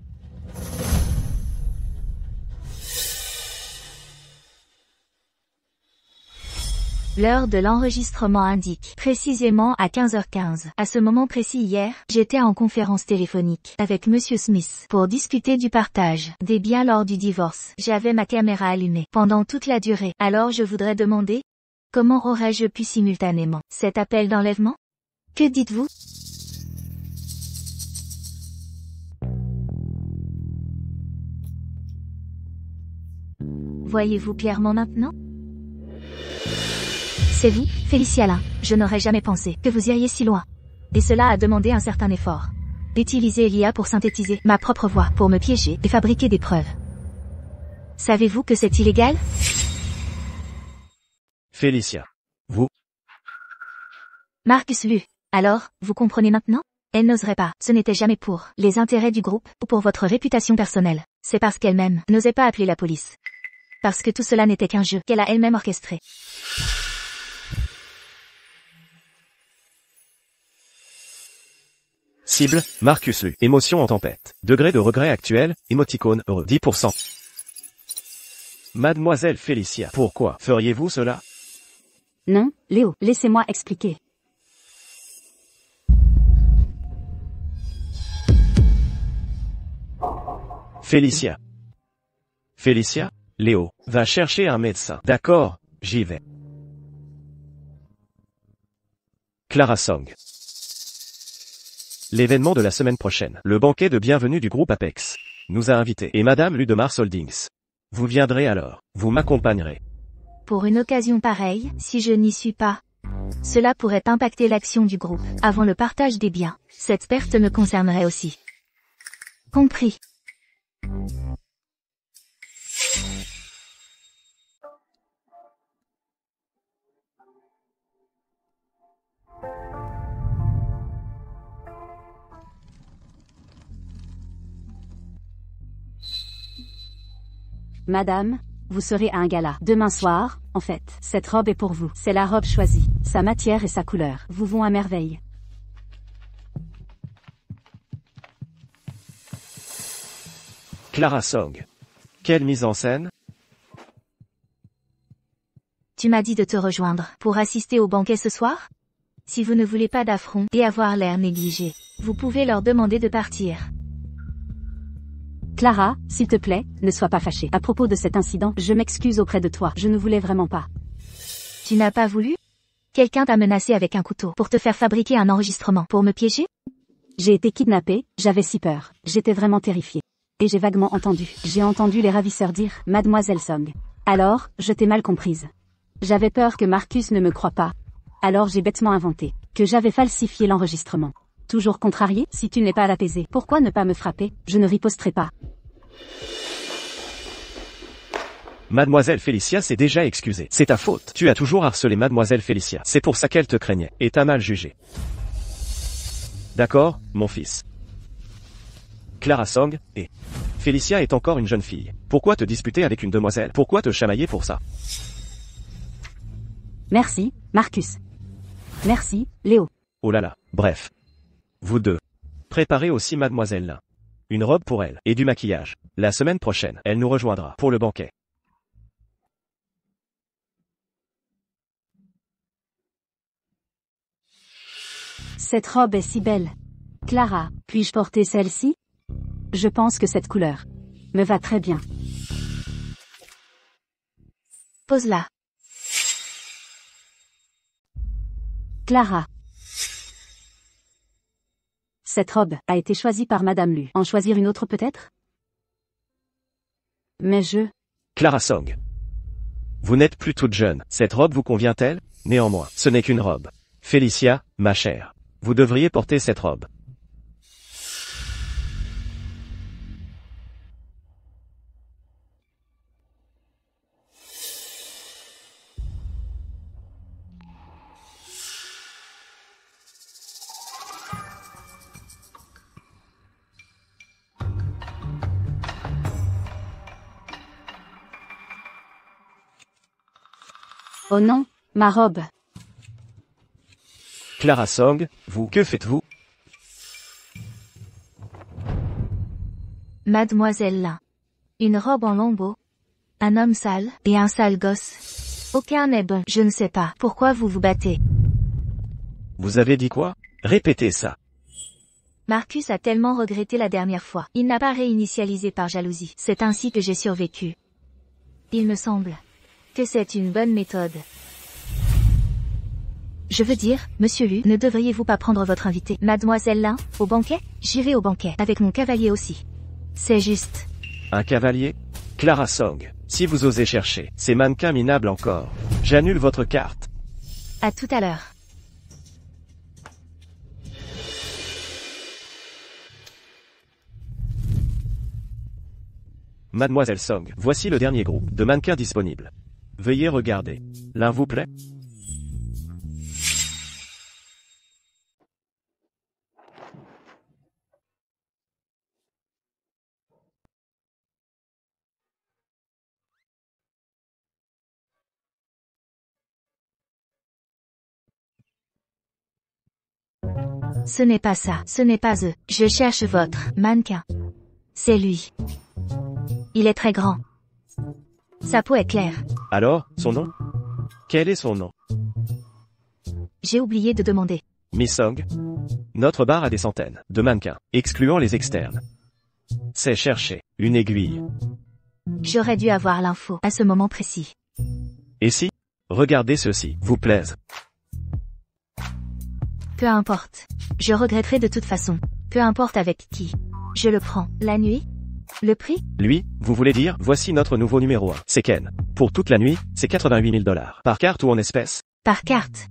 S3: L'heure de l'enregistrement indique précisément à 15h15. À ce moment précis hier, j'étais en conférence téléphonique avec Monsieur Smith pour discuter du partage des biens lors du divorce. J'avais ma caméra allumée pendant toute la durée. Alors je voudrais demander, comment aurais-je pu simultanément cet appel d'enlèvement? Que dites-vous? Voyez-vous clairement maintenant? C'est vous, Félicia Lin. Je n'aurais jamais pensé que vous iriez si loin. Et cela a demandé un certain effort. Utiliser l'IA pour synthétiser ma propre voix, pour me piéger et fabriquer des preuves. Savez-vous que c'est illégal?
S1: Félicia. Vous.
S3: Marcus Lu. Alors, vous comprenez maintenant? Elle n'oserait pas. Ce n'était jamais pour les intérêts du groupe ou pour votre réputation personnelle. C'est parce qu'elle-même n'osait pas appeler la police. Parce que tout cela n'était qu'un jeu qu'elle a elle-même orchestré.
S1: Cible, Marcus Lu. Émotion en tempête. Degré de regret actuel, émoticône heureux. 10%. Mademoiselle Félicia, pourquoi feriez-vous cela?
S2: Non, Léo, laissez-moi expliquer.
S1: Félicia. Félicia, Léo, va chercher un médecin. D'accord, j'y vais. Clara Song. L'événement de la semaine prochaine, le banquet de bienvenue du groupe Apex, nous a invités, et Madame Lu de Mars Holdings. Vous viendrez alors, vous m'accompagnerez.
S3: Pour une occasion pareille, si je n'y suis pas, cela pourrait impacter l'action du groupe, avant le partage des biens. Cette perte me concernerait aussi. Compris.
S2: Madame, vous serez à un gala. Demain soir, en fait. Cette robe est pour vous. C'est la robe choisie. Sa matière et sa couleur vous vont à merveille.
S1: Clara Song. Quelle mise en scène?
S3: Tu m'as dit de te rejoindre pour assister au banquet ce soir? Si vous ne voulez pas d'affront et avoir l'air négligé, vous pouvez leur demander de partir.
S2: Clara, s'il te plaît, ne sois pas fâchée. À propos de cet incident, je m'excuse auprès de toi. Je ne voulais vraiment pas.
S3: Tu n'as pas voulu? Quelqu'un t'a menacé avec un couteau pour te faire fabriquer un enregistrement pour me piéger?
S2: J'ai été kidnappée, j'avais si peur. J'étais vraiment terrifiée. Et j'ai vaguement entendu. J'ai entendu les ravisseurs dire « Mademoiselle Song ». Alors, je t'ai mal comprise. J'avais peur que Marcus ne me croie pas. Alors j'ai bêtement inventé que j'avais falsifié l'enregistrement. Toujours contrarié, si tu n'es pas à l'apaiser, pourquoi ne pas me frapper? Je ne riposterai pas.
S1: Mademoiselle Félicia s'est déjà excusée. C'est ta faute. Tu as toujours harcelé Mademoiselle Félicia. C'est pour ça qu'elle te craignait. Et t'as mal jugé. D'accord, mon fils. Clara Song, et Félicia est encore une jeune fille. Pourquoi te disputer avec une demoiselle? Pourquoi te chamailler pour ça?
S2: Merci, Marcus. Merci, Léo.
S1: Oh là là, bref. Vous deux. Préparez aussi Mademoiselle Lin. Une robe pour elle, et du maquillage. La semaine prochaine, elle nous rejoindra pour le banquet.
S2: Cette robe est si belle. Clara, puis-je porter celle-ci? Je pense que cette couleur me va très bien.
S3: Pose-la.
S2: Clara. Cette robe a été choisie par Madame Lu. En choisir une autre peut-être? Mais
S1: Clara Song. Vous n'êtes plus toute jeune. Cette robe vous convient-elle? Néanmoins, ce n'est qu'une robe. Félicia, ma chère. Vous devriez porter cette robe.
S2: Oh non, ma robe.
S1: Clara Song, vous, que faites-vous?
S3: Mademoiselle Lin. Une robe en lambeaux. Un homme sale, et un sale gosse. Aucun n'est bon. Je ne sais pas pourquoi vous vous battez.
S1: Vous avez dit quoi? Répétez ça.
S3: Marcus a tellement regretté la dernière fois. Il n'a pas réinitialisé par jalousie. C'est ainsi que j'ai survécu. Il me semble que c'est une bonne méthode. Je veux dire, Monsieur Lu, ne devriez-vous pas prendre votre invité, Mademoiselle Lin, au banquet? J'irai au banquet, avec mon cavalier aussi. C'est juste.
S1: Un cavalier? Clara Song, si vous osez chercher ces mannequins minables encore, j'annule votre carte.
S3: À tout à l'heure.
S1: Mademoiselle Song, voici le dernier groupe de mannequins disponibles. Veuillez regarder. L'un vous plaît?
S3: Ce n'est pas ça, ce n'est pas eux. Je cherche votre mannequin. C'est lui. Il est très grand. Sa peau est claire.
S1: Alors, son nom? Quel est son nom?
S3: J'ai oublié de demander.
S1: Miss Song? Notre bar a des centaines de mannequins, excluant les externes. C'est chercher une aiguille.
S3: J'aurais dû avoir l'info à ce moment précis.
S1: Et si? Regardez ceci, vous plaise.
S3: Peu importe. Je regretterai de toute façon. Peu importe avec qui. Je le prends. La nuit? Le prix?
S1: Lui, vous voulez dire, voici notre nouveau numéro 1. C'est Ken. Pour toute la nuit, c'est 88 000 $. Par carte ou en espèces?
S3: Par carte.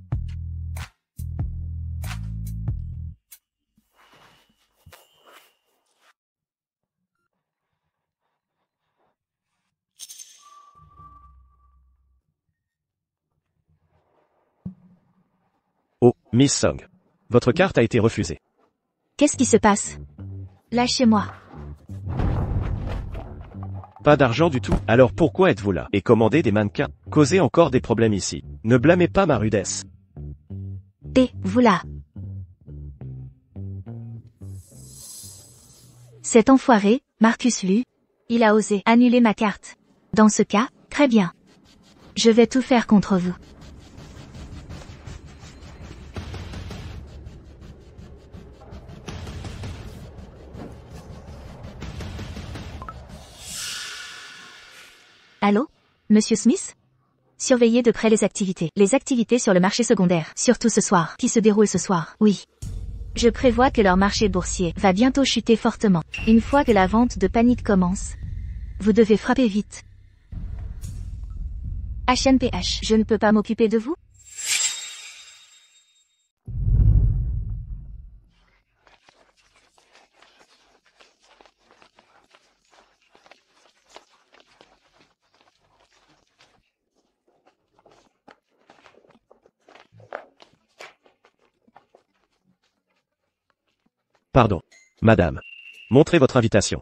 S1: Oh, Miss Song. Votre carte a été refusée.
S3: Qu'est-ce qui se passe? Lâchez-moi.
S1: Pas d'argent du tout. Alors pourquoi êtes-vous là? Et commandez des mannequins? Causez encore des problèmes ici. Ne blâmez pas ma rudesse.
S3: Et, vous là. Cet enfoiré, Marcus Lu, il a osé annuler ma carte. Dans ce cas, très bien. Je vais tout faire contre vous. Monsieur Smith? Surveillez de près les activités. Les activités sur le marché secondaire, surtout ce soir, qui se déroulent ce soir. Oui. Je prévois que leur marché boursier va bientôt chuter fortement. Une fois que la vente de panique commence, vous devez frapper vite. HNPH, je ne peux pas m'occuper de vous?
S1: Pardon. Madame. Montrez votre invitation.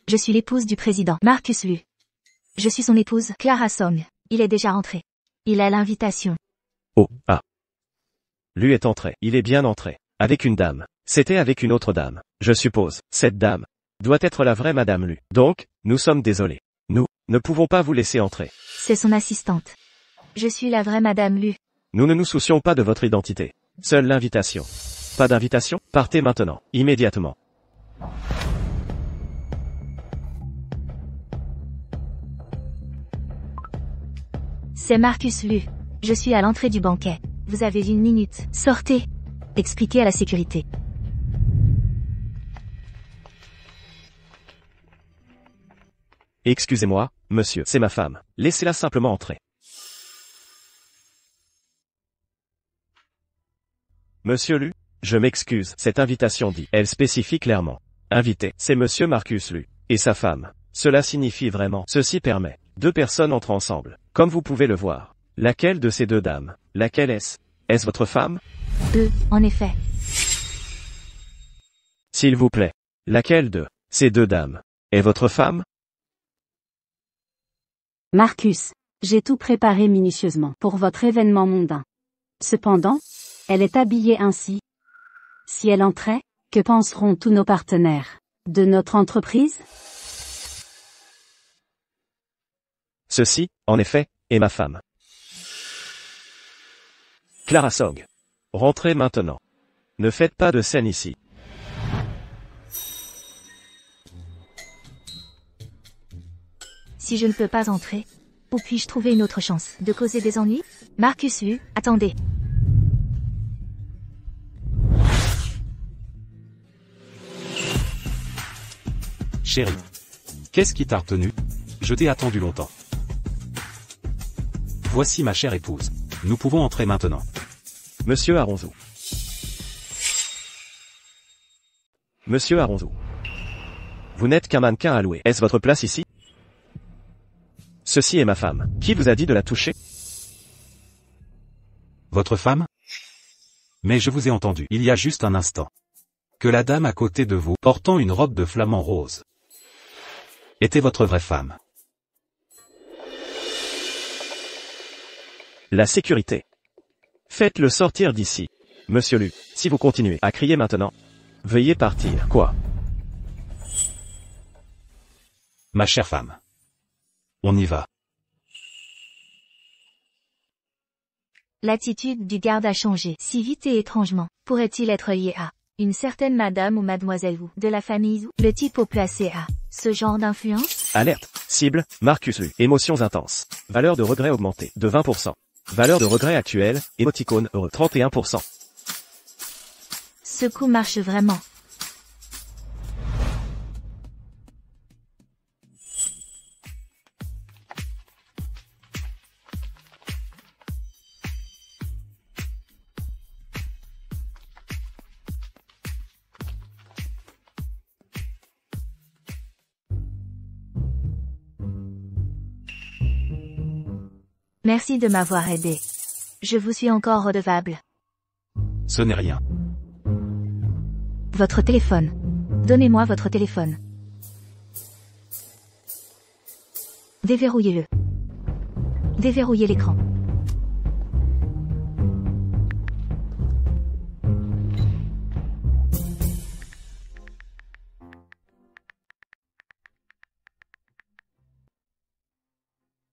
S3: Je suis l'épouse du président, Marcus Lu. Je suis son épouse, Clara Song. Il est déjà rentré. Il a l'invitation.
S1: Oh, ah. Lui est entré. Il est bien entré. Avec une dame. C'était avec une autre dame. Je suppose. Cette dame doit être la vraie Madame Lu. Donc, nous sommes désolés. Nous ne pouvons pas vous laisser entrer.
S3: C'est son assistante. Je suis la vraie Madame Lu.
S1: Nous ne nous soucions pas de votre identité. Seule l'invitation. Pas d'invitation? Partez maintenant. Immédiatement.
S3: C'est Marcus Lu. Je suis à l'entrée du banquet. Vous avez 1 minute. Sortez. Expliquez à la sécurité.
S1: Excusez-moi, monsieur, c'est ma femme. Laissez-la simplement entrer. Monsieur Lu? Je m'excuse, cette invitation dit. Elle spécifie clairement. Invité, c'est monsieur Marcus Lu. Et sa femme. Cela signifie vraiment. Ceci permet. 2 personnes entrent ensemble. Comme vous pouvez le voir. Laquelle de ces 2 dames? Laquelle est-ce? Est-ce votre femme?
S3: En effet.
S1: S'il vous plaît. Laquelle de ces 2 dames est votre femme?
S2: Marcus, j'ai tout préparé minutieusement pour votre événement mondain. Cependant, elle est habillée ainsi. Si elle entrait, que penseront tous nos partenaires de notre entreprise?
S1: Ceci, en effet, est ma femme. Clara Song. Rentrez maintenant. Ne faites pas de scène ici.
S3: Si je ne peux pas entrer, où puis-je trouver une autre chance de causer des ennuis? Marcus Lu, attendez.
S4: Chérie. Qu'est-ce qui t'a retenu? Je t'ai attendu longtemps. Voici ma chère épouse. Nous pouvons entrer maintenant.
S1: Monsieur Aronzou. Monsieur Aronzou. Vous n'êtes qu'un mannequin à louer. Est-ce votre place ici? Ceci est ma femme. Qui vous a dit de la toucher?
S4: Votre femme? Mais je vous ai entendu, il y a juste un instant. Que la dame à côté de vous, portant une robe de flamant rose, était votre vraie femme.
S1: La sécurité. Faites-le sortir d'ici. Monsieur Lu, si vous continuez à crier maintenant, veuillez partir. Quoi?
S4: Ma chère femme. On y va.
S3: L'attitude du garde a changé si vite et étrangement. Pourrait-il être lié à une certaine madame ou mademoiselle ou de la famille ou le type au placé à ce genre d'influence?
S1: Alerte. Cible, Marcus Lu. Émotions intenses. Valeur de regret augmentée de 20%. Valeur de regret actuelle, émoticône heureux 31%.
S3: Ce coup marche vraiment. Merci de m'avoir aidé. Je vous suis encore redevable.
S4: Ce n'est rien.
S3: Votre téléphone. Donnez-moi votre téléphone. Déverrouillez-le. Déverrouillez l'écran.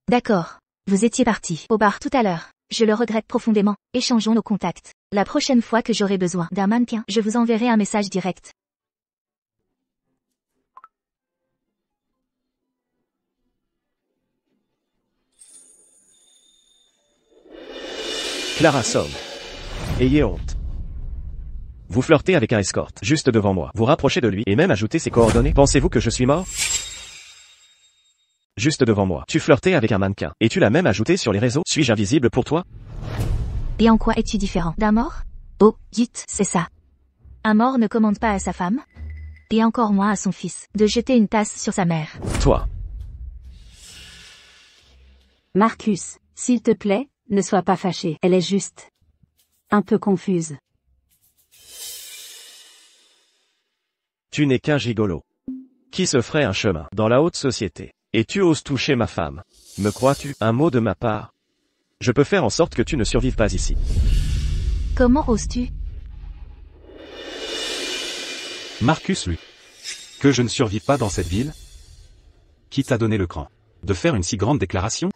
S3: D'accord. Vous étiez parti au bar tout à l'heure. Je le regrette profondément. Échangeons nos contacts. La prochaine fois que j'aurai besoin d'un mannequin, je vous enverrai un message direct.
S1: Clara Song. Ayez honte. Vous flirtez avec un escorte, juste devant moi. Vous rapprochez de lui, et même ajoutez ses coordonnées. Pensez-vous que je suis mort? Juste devant moi. Tu flirtais avec un mannequin. Et tu l'as même ajouté sur les réseaux. Suis-je invisible pour toi?
S3: Et en quoi es-tu différent d'un mort? Oh, dites, c'est ça. Un mort ne commande pas à sa femme, et encore moins à son fils, de jeter une tasse sur sa mère.
S1: Toi.
S2: Marcus, s'il te plaît, ne sois pas fâché. Elle est juste un peu confuse.
S1: Tu n'es qu'un gigolo. Qui se ferait un chemin dans la haute société? Et tu oses toucher ma femme. Me crois-tu? Un mot de ma part. Je peux faire en sorte que tu ne survives pas ici.
S3: Comment oses-tu?
S4: Marcus Lu. Que je ne survive pas dans cette ville? Qui t'a donné le cran de faire une si grande déclaration?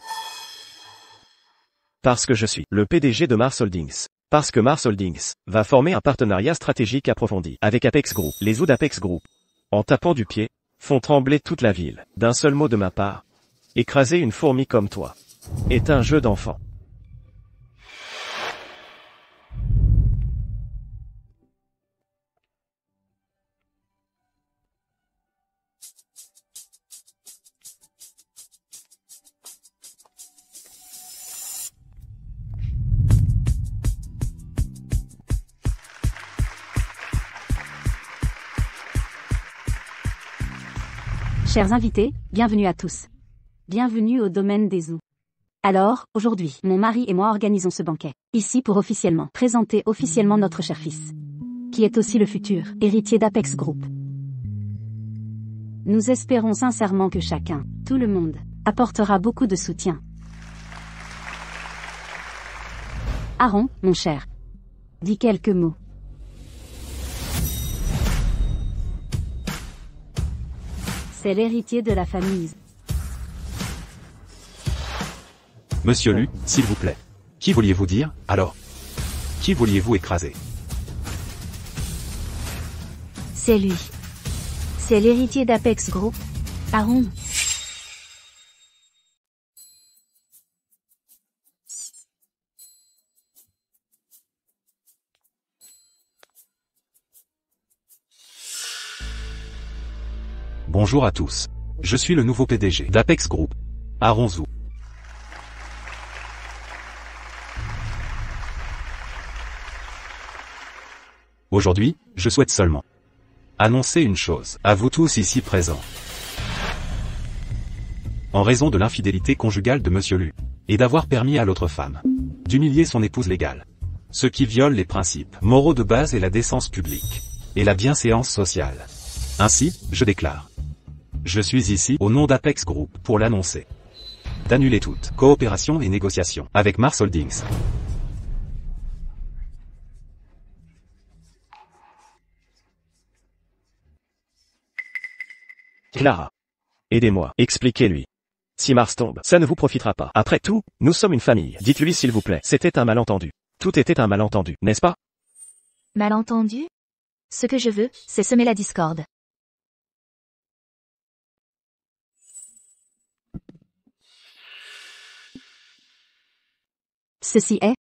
S1: Parce que je suis le PDG de Mars Holdings. Parce que Mars Holdings va former un partenariat stratégique approfondi avec Apex Group. Les os d'Apex Group, en tapant du pied, font trembler toute la ville. D'un seul mot de ma part, écraser une fourmi comme toi est un jeu d'enfant.
S2: Chers invités, bienvenue à tous. Bienvenue au domaine des zoos. Alors, aujourd'hui, mon mari et moi organisons ce banquet, ici pour officiellement présenter officiellement notre cher fils, qui est aussi le futur héritier d'Apex Group. Nous espérons sincèrement que chacun, tout le monde, apportera beaucoup de soutien. Aaron, mon cher, dis quelques mots. C'est l'héritier de la famille.
S4: Monsieur Lu, s'il vous plaît. Qui vouliez-vous dire, alors? Qui vouliez-vous écraser?
S3: C'est lui. C'est l'héritier d'Apex Group. Aaron.
S4: Bonjour à tous. Je suis le nouveau PDG d'Apex Group. Aaron Zhu. Aujourd'hui, je souhaite seulement annoncer une chose à vous tous ici présents. En raison de l'infidélité conjugale de Monsieur Lu, et d'avoir permis à l'autre femme d'humilier son épouse légale, ce qui viole les principes moraux de base et la décence publique, et la bienséance sociale. Ainsi, je déclare. Je suis ici au nom d'Apex Group pour l'annoncer. D'annuler toute coopération et négociation avec Mars Holdings.
S1: Clara. Aidez-moi, expliquez-lui. Si Mars tombe, ça ne vous profitera pas. Après tout, nous sommes une famille. Dites-lui s'il vous plaît. C'était un malentendu. Tout était un malentendu, n'est-ce pas?
S3: Malentendu? Ce que je veux, c'est semer la discorde.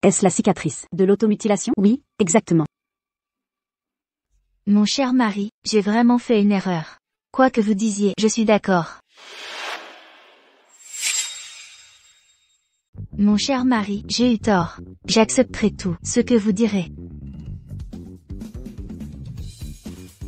S2: Est-ce la cicatrice de l'automutilation? Oui, exactement.
S3: Mon cher mari, j'ai vraiment fait une erreur. Quoi que vous disiez, je suis d'accord. Mon cher mari, j'ai eu tort. J'accepterai tout ce que vous direz.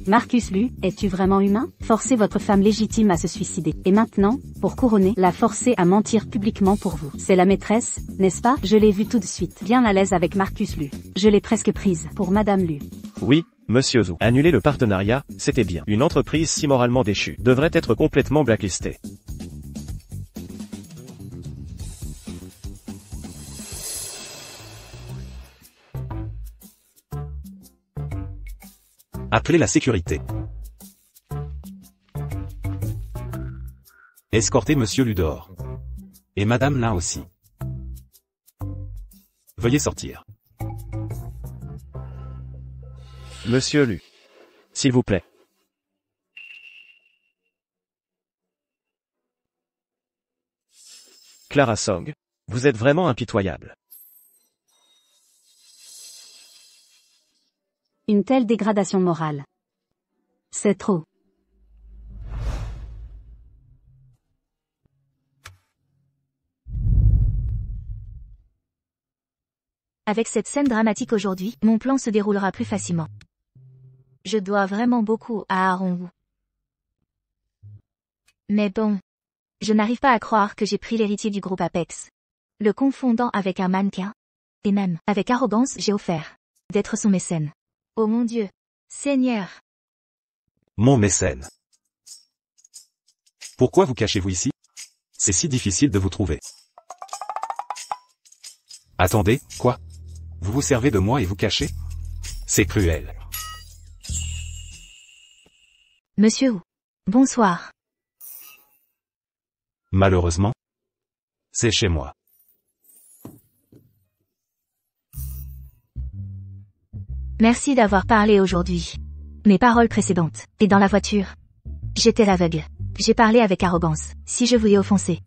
S2: Marcus Lu, es-tu vraiment humain? Forcez votre femme légitime à se suicider. Et maintenant, pour couronner, la forcer à mentir publiquement pour vous. C'est la maîtresse, n'est-ce pas? Je l'ai vue tout de suite. Bien à l'aise avec Marcus Lu. Je l'ai presque prise pour Madame Lu.
S1: Oui, Monsieur Zhu. Annuler le partenariat, c'était bien. Une entreprise si moralement déchue devrait être complètement blacklistée.
S4: Appelez la sécurité. Escortez Monsieur Lu dehors. Et Madame Lin aussi. Veuillez sortir.
S1: Monsieur Lu. S'il vous plaît. Clara Song. Vous êtes vraiment impitoyable.
S2: Une telle dégradation morale. C'est trop.
S3: Avec cette scène dramatique aujourd'hui, mon plan se déroulera plus facilement. Je dois vraiment beaucoup à Aaron Wu. Mais bon. Je n'arrive pas à croire que j'ai pris l'héritier du groupe Apex. Le confondant avec un mannequin. Et même, avec arrogance, j'ai offert d'être son mécène. Oh mon Dieu. Seigneur.
S4: Mon mécène. Pourquoi vous cachez-vous ici? C'est si difficile de vous trouver. Attendez, quoi? Vous vous servez de moi et vous cachez? C'est cruel.
S3: Monsieur Wu. Bonsoir.
S4: Malheureusement, c'est chez moi.
S3: Merci d'avoir parlé aujourd'hui. Mes paroles précédentes, et dans la voiture. J'étais l'aveugle. J'ai parlé avec arrogance. Si je vous ai offensé,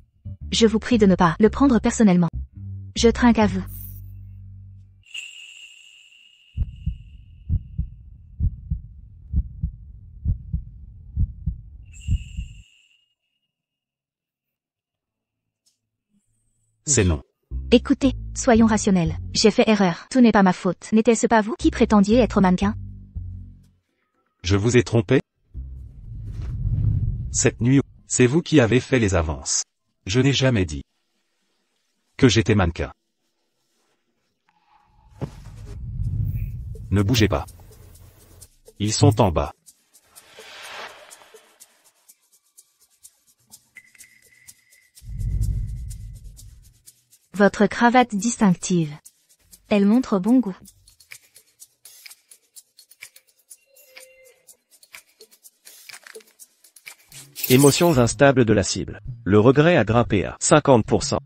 S3: je vous prie de ne pas le prendre personnellement. Je trinque à vous.
S4: C'est non.
S3: Écoutez, soyons rationnels. J'ai fait erreur. Tout n'est pas ma faute. N'était-ce pas vous qui prétendiez être mannequin?
S4: Je vous ai trompé? Cette nuit, c'est vous qui avez fait les avances. Je n'ai jamais dit que j'étais mannequin. Ne bougez pas. Ils sont en bas.
S3: Votre cravate distinctive. Elle montre bon goût.
S1: Émotions instables de la cible. Le regret a grimpé à 50%.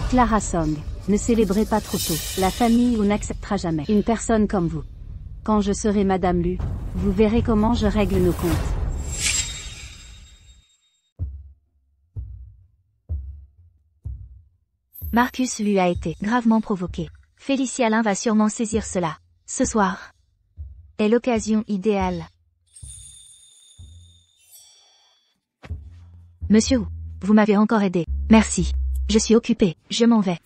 S2: Clara Song. Ne célébrez pas trop tôt. La famille n'acceptera jamais une personne comme vous. Quand je serai Madame Lu, vous verrez comment je règle nos comptes.
S3: Marcus lui a été gravement provoqué. Félicia Lin va sûrement saisir cela. Ce soir est l'occasion idéale. Monsieur Wu, vous m'avez encore aidé. Merci. Je suis occupé. Je m'en vais.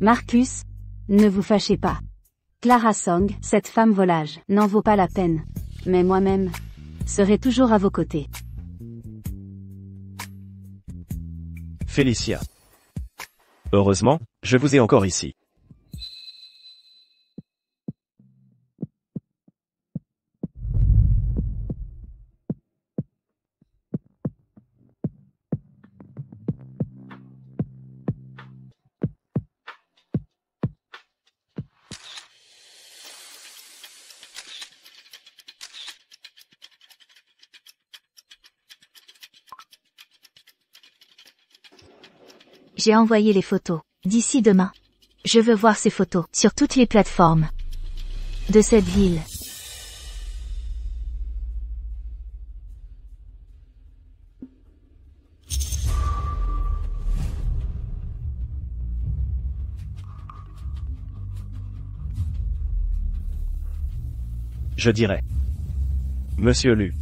S2: Marcus, ne vous fâchez pas. Clara Song, cette femme volage, n'en vaut pas la peine. Mais moi-même, serai toujours à vos côtés.
S1: Félicia. Heureusement, je vous ai encore ici.
S3: J'ai envoyé les photos. D'ici demain. Je veux voir ces photos sur toutes les plateformes de cette ville.
S1: Je dirais. Monsieur Lu.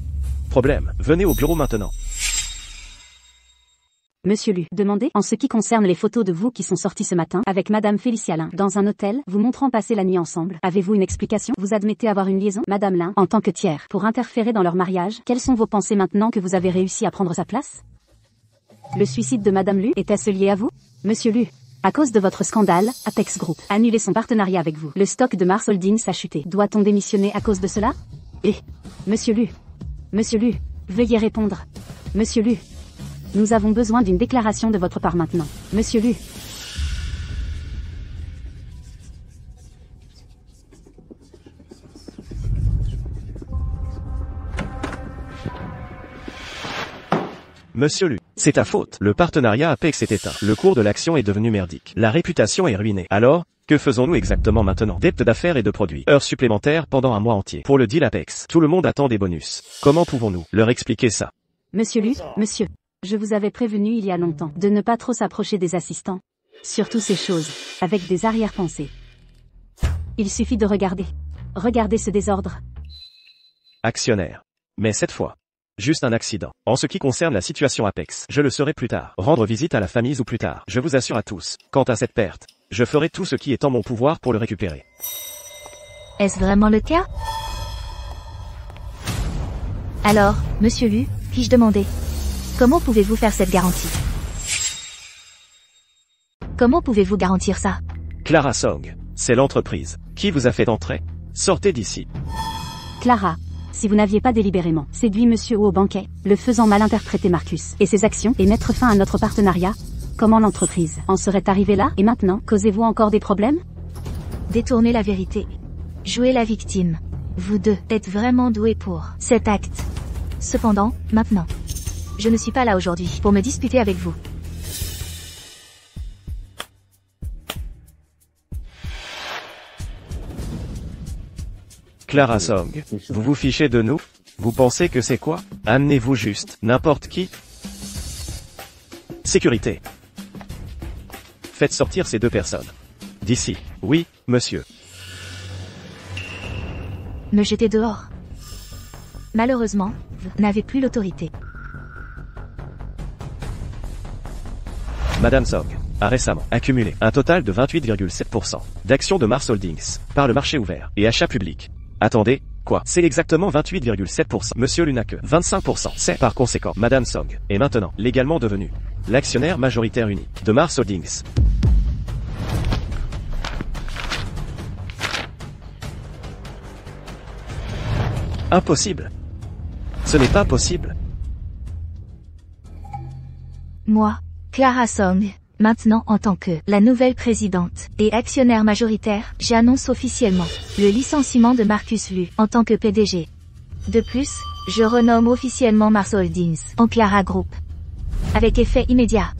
S1: Problème, venez au bureau maintenant.
S2: Monsieur Lu, demandez, en ce qui concerne les photos de vous qui sont sorties ce matin, avec Madame Félicia Lin, dans un hôtel, vous montrant passer la nuit ensemble. Avez-vous une explication? Vous admettez avoir une liaison, Madame Lin, en tant que tiers, pour interférer dans leur mariage? Quelles sont vos pensées maintenant que vous avez réussi à prendre sa place? Le suicide de Madame Lu, était-ce lié à vous? Monsieur Lu. À cause de votre scandale, Apex Group a annulé son partenariat avec vous. Le stock de Mars Holdings a chuté. Doit-on démissionner à cause de cela? Monsieur Lu. Monsieur Lu, veuillez répondre. Monsieur Lu. Nous avons besoin d'une déclaration de votre part maintenant. Monsieur Lu.
S1: Monsieur Lu, c'est ta faute. Le partenariat Apex est éteint. Le cours de l'action est devenu merdique. La réputation est ruinée. Alors, que faisons-nous exactement maintenant? Dette d'affaires et de produits. Heures supplémentaires pendant un mois entier. Pour le deal Apex. Tout le monde attend des bonus. Comment pouvons-nous leur expliquer ça?
S2: Monsieur Lu, monsieur. Je vous avais prévenu il y a longtemps de ne pas trop s'approcher des assistants. Surtout ces choses, avec des arrière-pensées. Il suffit de regarder. Regardez ce désordre.
S1: Actionnaire. Mais cette fois, juste un accident. En ce qui concerne la situation Apex, je le serai plus tard. Rendre visite à la famille ou plus tard. Je vous assure à tous, quant à cette perte, je ferai tout ce qui est en mon pouvoir pour le récupérer.
S3: Est-ce vraiment le cas? Alors, monsieur Lu, puis-je demander, comment pouvez-vous faire cette garantie? Comment pouvez-vous garantir ça?
S1: Clara Song, c'est l'entreprise. Qui vous a fait entrer? Sortez d'ici.
S2: Clara, si vous n'aviez pas délibérément séduit Monsieur Wu au banquet, le faisant mal interpréter Marcus et ses actions et mettre fin à notre partenariat, comment l'entreprise en serait arrivée là? Et maintenant, causez-vous encore des problèmes?
S3: Détournez la vérité. Jouez la victime. Vous deux êtes vraiment doués pour cet acte. Cependant, maintenant, je ne suis pas là aujourd'hui pour me disputer avec vous.
S1: Clara Song, vous vous fichez de nous? Vous pensez que c'est quoi? Amenez-vous juste n'importe qui? Sécurité. Faites sortir ces deux personnes. D'ici. Oui, monsieur.
S3: Me jeter dehors. Malheureusement, vous n'avez plus l'autorité.
S1: Madame Song a récemment accumulé un total de 28,7% d'actions de Mars Holdings par le marché ouvert et achat public. Attendez, quoi? C'est exactement 28,7%. Monsieur Lu n'a que 25%. C'est par conséquent, Madame Song est maintenant légalement devenue l'actionnaire majoritaire unique de Mars Holdings. Impossible. Ce n'est pas possible.
S3: Moi, Clara Song, maintenant en tant que la nouvelle présidente et actionnaire majoritaire, j'annonce officiellement le licenciement de Marcus Lu en tant que PDG. De plus, je renomme officiellement Mars Holdings en Clara Group. Avec effet immédiat.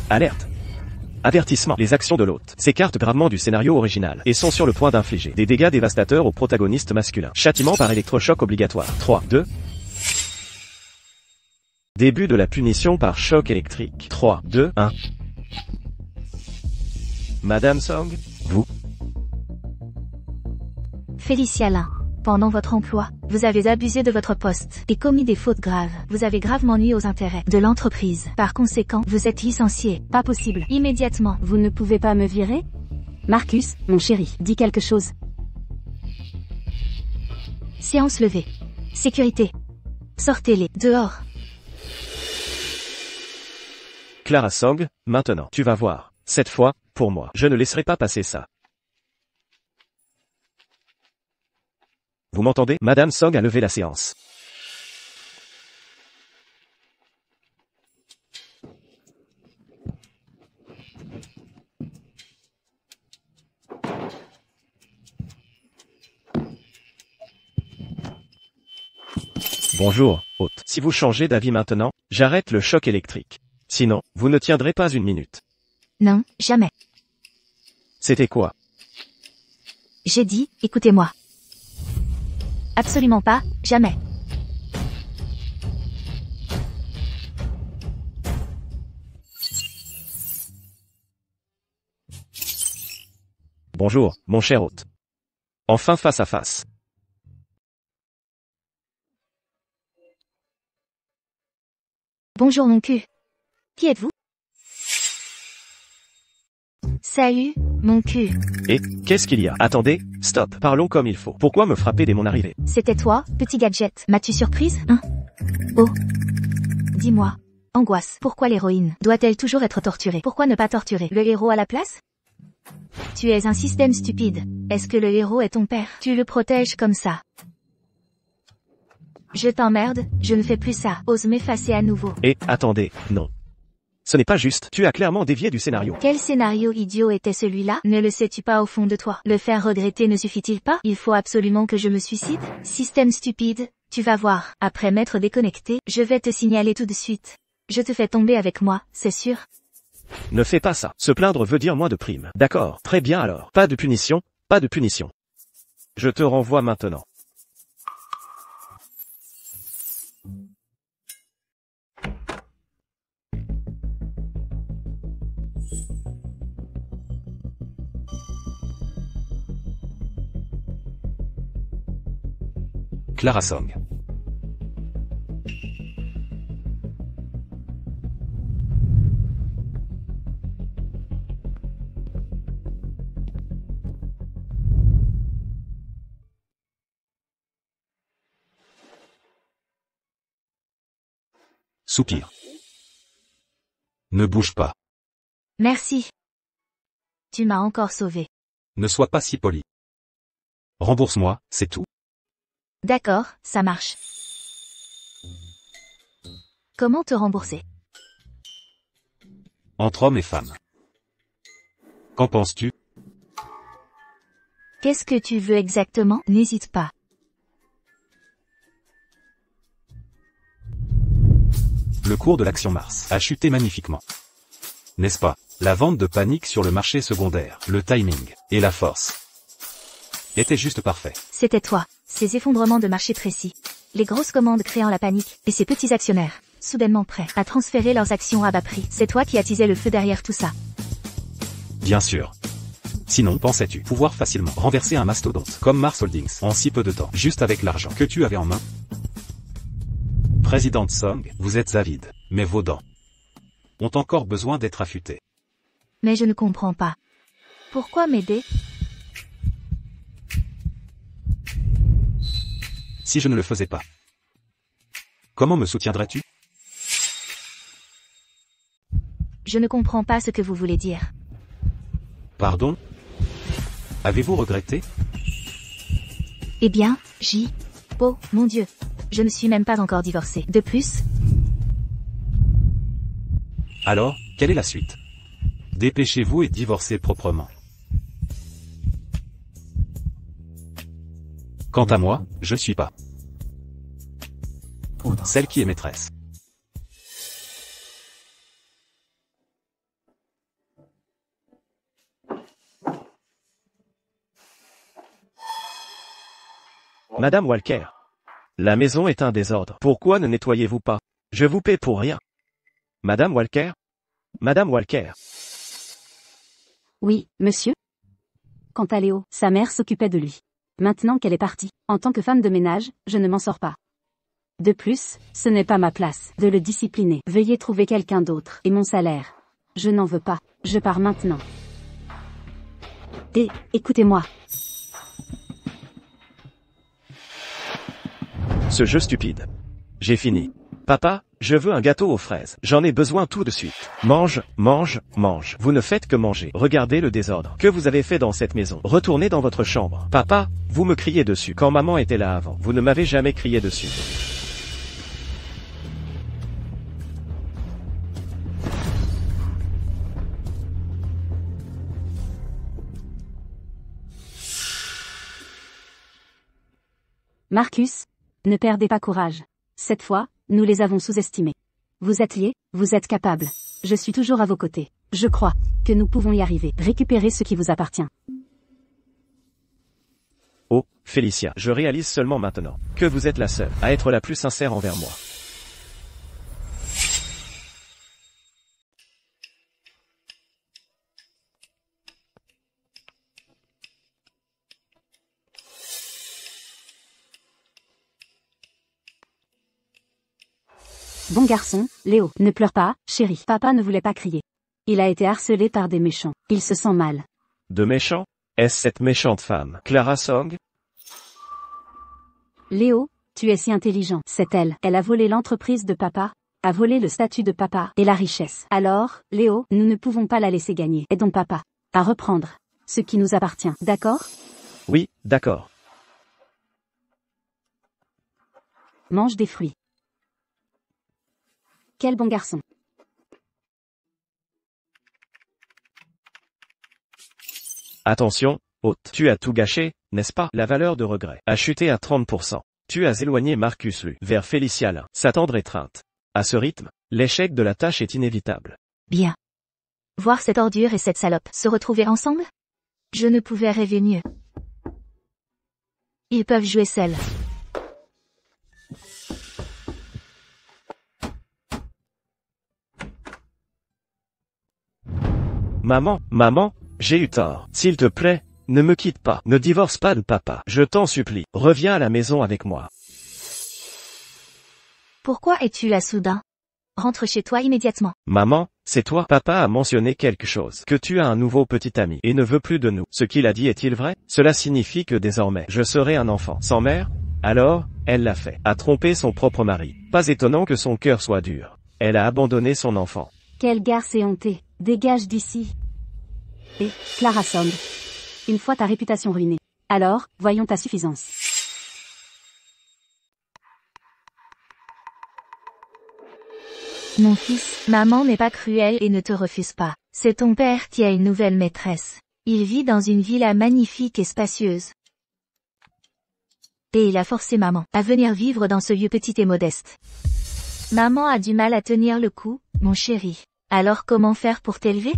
S1: Alerte. Avertissement. Les actions de l'hôte s'écartent gravement du scénario original et sont sur le point d'infliger des dégâts dévastateurs aux protagonistes masculins. Châtiment par électrochoc obligatoire. 3, 2. Début de la punition par choc électrique. 3, 2, 1. Madame Song, vous.
S3: Félicia Lin. Pendant votre emploi, vous avez abusé de votre poste et commis des fautes graves. Vous avez gravement nui aux intérêts de l'entreprise. Par conséquent, vous êtes licencié.
S2: Pas possible.
S3: Immédiatement.
S2: Vous ne pouvez pas me virer? Marcus, mon chéri, dis quelque chose.
S3: Séance levée. Sécurité. Sortez-les dehors.
S1: Clara Song, maintenant, tu vas voir. Cette fois, pour moi, je ne laisserai pas passer ça. Vous m'entendez? Madame Song a levé la séance. Bonjour, hôte. Si vous changez d'avis maintenant, j'arrête le choc électrique. Sinon, vous ne tiendrez pas une minute.
S3: Non, jamais.
S1: C'était quoi?
S3: J'ai dit, écoutez-moi. Absolument pas, jamais.
S1: Bonjour, mon cher hôte. Enfin face à face.
S3: Bonjour mon cul. Qui êtes-vous? Salut, mon cul.
S1: Et, qu'est-ce qu'il y a? Attendez, stop, parlons comme il faut. Pourquoi me frapper dès mon arrivée?
S3: C'était toi, petit gadget. M'as-tu surprise, hein? Oh. Dis-moi. Angoisse. Pourquoi l'héroïne doit-elle toujours être torturée? Pourquoi ne pas torturer le héros à la place? Tu es un système stupide. Est-ce que le héros est ton père? Tu le protèges comme ça. Je t'emmerde, je ne fais plus ça. Ose m'effacer à nouveau.
S1: Et, attendez, non. Ce n'est pas juste. Tu as clairement dévié du scénario.
S3: Quel scénario idiot était celui-là? Ne le sais-tu pas au fond de toi? Le faire regretter ne suffit-il pas? Il faut absolument que je me suicide? Système stupide, tu vas voir. Après m'être déconnecté, je vais te signaler tout de suite. Je te fais tomber avec moi, c'est sûr.
S1: Ne fais pas ça. Se plaindre veut dire moins de primes. D'accord, très bien alors. Pas de punition, pas de punition. Je te renvoie maintenant.
S4: Clara Song. Soupir. Ne bouge pas.
S3: Merci. Tu m'as encore sauvé.
S4: Ne sois pas si poli. Rembourse-moi, c'est tout.
S3: D'accord, ça marche. Comment te rembourser?
S4: Entre hommes et femmes. Qu'en penses-tu?
S3: Qu'est-ce que tu veux exactement? N'hésite pas.
S4: Le cours de l'action Mars a chuté magnifiquement. N'est-ce pas? La vente de panique sur le marché secondaire, le timing, et la force étaient juste parfaits.
S3: C'était toi. Ces effondrements de marché précis. Les grosses commandes créant la panique, et ces petits actionnaires, soudainement prêts à transférer leurs actions à bas prix. C'est toi qui attisais le feu derrière tout ça.
S4: Bien sûr. Sinon, pensais-tu pouvoir facilement renverser un mastodonte comme Mars Holdings en si peu de temps, juste avec l'argent que tu avais en main? Présidente Song, vous êtes avide, mais vos dents ont encore besoin d'être affûtées.
S3: Mais je ne comprends pas. Pourquoi m'aider?
S4: Si je ne le faisais pas, comment me soutiendrais-tu?
S3: Je ne comprends pas ce que vous voulez dire.
S4: Pardon? Avez-vous regretté?
S3: Eh bien, oh, mon Dieu. Je ne suis même pas encore divorcée. De plus,
S4: Alors, quelle est la suite? Dépêchez-vous et divorcez proprement. Quant à moi, je ne suis pas celle qui est maîtresse.
S1: Madame Walker. La maison est un désordre. Pourquoi ne nettoyez-vous pas? Je vous paie pour rien. Madame Walker? Madame Walker.
S2: Oui, monsieur? Quant à Léo, sa mère s'occupait de lui. Maintenant qu'elle est partie, en tant que femme de ménage, je ne m'en sors pas. De plus, ce n'est pas ma place de le discipliner. Veuillez trouver quelqu'un d'autre. Et mon salaire? Je n'en veux pas. Je pars maintenant. Et, écoutez-moi.
S1: Ce jeu stupide. J'ai fini. Papa, je veux un gâteau aux fraises. J'en ai besoin tout de suite. Mange, mange, mange. Vous ne faites que manger. Regardez le désordre que vous avez fait dans cette maison. Retournez dans votre chambre. Papa, vous me criez dessus. Quand maman était là avant, vous ne m'avez jamais crié dessus.
S2: Marcus, ne perdez pas courage. Cette fois, nous les avons sous-estimés. Vous êtes liés, vous êtes capables. Je suis toujours à vos côtés. Je crois que nous pouvons y arriver. Récupérez ce qui vous appartient.
S1: Oh, Félicia, je réalise seulement maintenant que vous êtes la seule à être la plus sincère envers moi.
S2: Bon garçon, Léo, ne pleure pas, chérie. Papa ne voulait pas crier. Il a été harcelé par des méchants. Il se sent mal.
S1: De méchant? Est-ce cette méchante femme, Clara Song?
S2: Léo, tu es si intelligent. C'est elle. Elle a volé l'entreprise de papa, a volé le statut de papa et la richesse. Alors, Léo, nous ne pouvons pas la laisser gagner. Aidons papa à reprendre ce qui nous appartient. D'accord?
S1: Oui, d'accord.
S2: Mange des fruits. Quel bon garçon.
S1: Attention, hôte. Tu as tout gâché, n'est-ce pas? La valeur de regret a chuté à 30%. Tu as éloigné Marcus Lu vers Félicia Lin. Sa tendre étreinte. À ce rythme, l'échec de la tâche est inévitable.
S3: Bien. Voir cette ordure et cette salope se retrouver ensemble? Je ne pouvais rêver mieux. Ils peuvent jouer seuls.
S1: Maman, j'ai eu tort. S'il te plaît, ne me quitte pas. Ne divorce pas de papa. Je t'en supplie. Reviens à la maison avec moi.
S3: Pourquoi es-tu là soudain? Rentre chez toi immédiatement.
S1: Maman, c'est toi. Papa a mentionné quelque chose. Que tu as un nouveau petit ami et ne veut plus de nous. Ce qu'il a dit est-il vrai? Cela signifie que désormais, je serai un enfant sans mère? Alors, elle l'a fait. A trompé son propre mari. Pas étonnant que son cœur soit dur. Elle a abandonné son enfant.
S2: Quelle garce éhontée. Dégage d'ici. Et, Clara Song. Une fois ta réputation ruinée. Alors, voyons ta suffisance.
S3: Mon fils, maman n'est pas cruelle et ne te refuse pas. C'est ton père qui a une nouvelle maîtresse. Il vit dans une villa magnifique et spacieuse. Et il a forcé maman à venir vivre dans ce lieu petit et modeste. Maman a du mal à tenir le coup, mon chéri. Alors comment faire pour t'élever?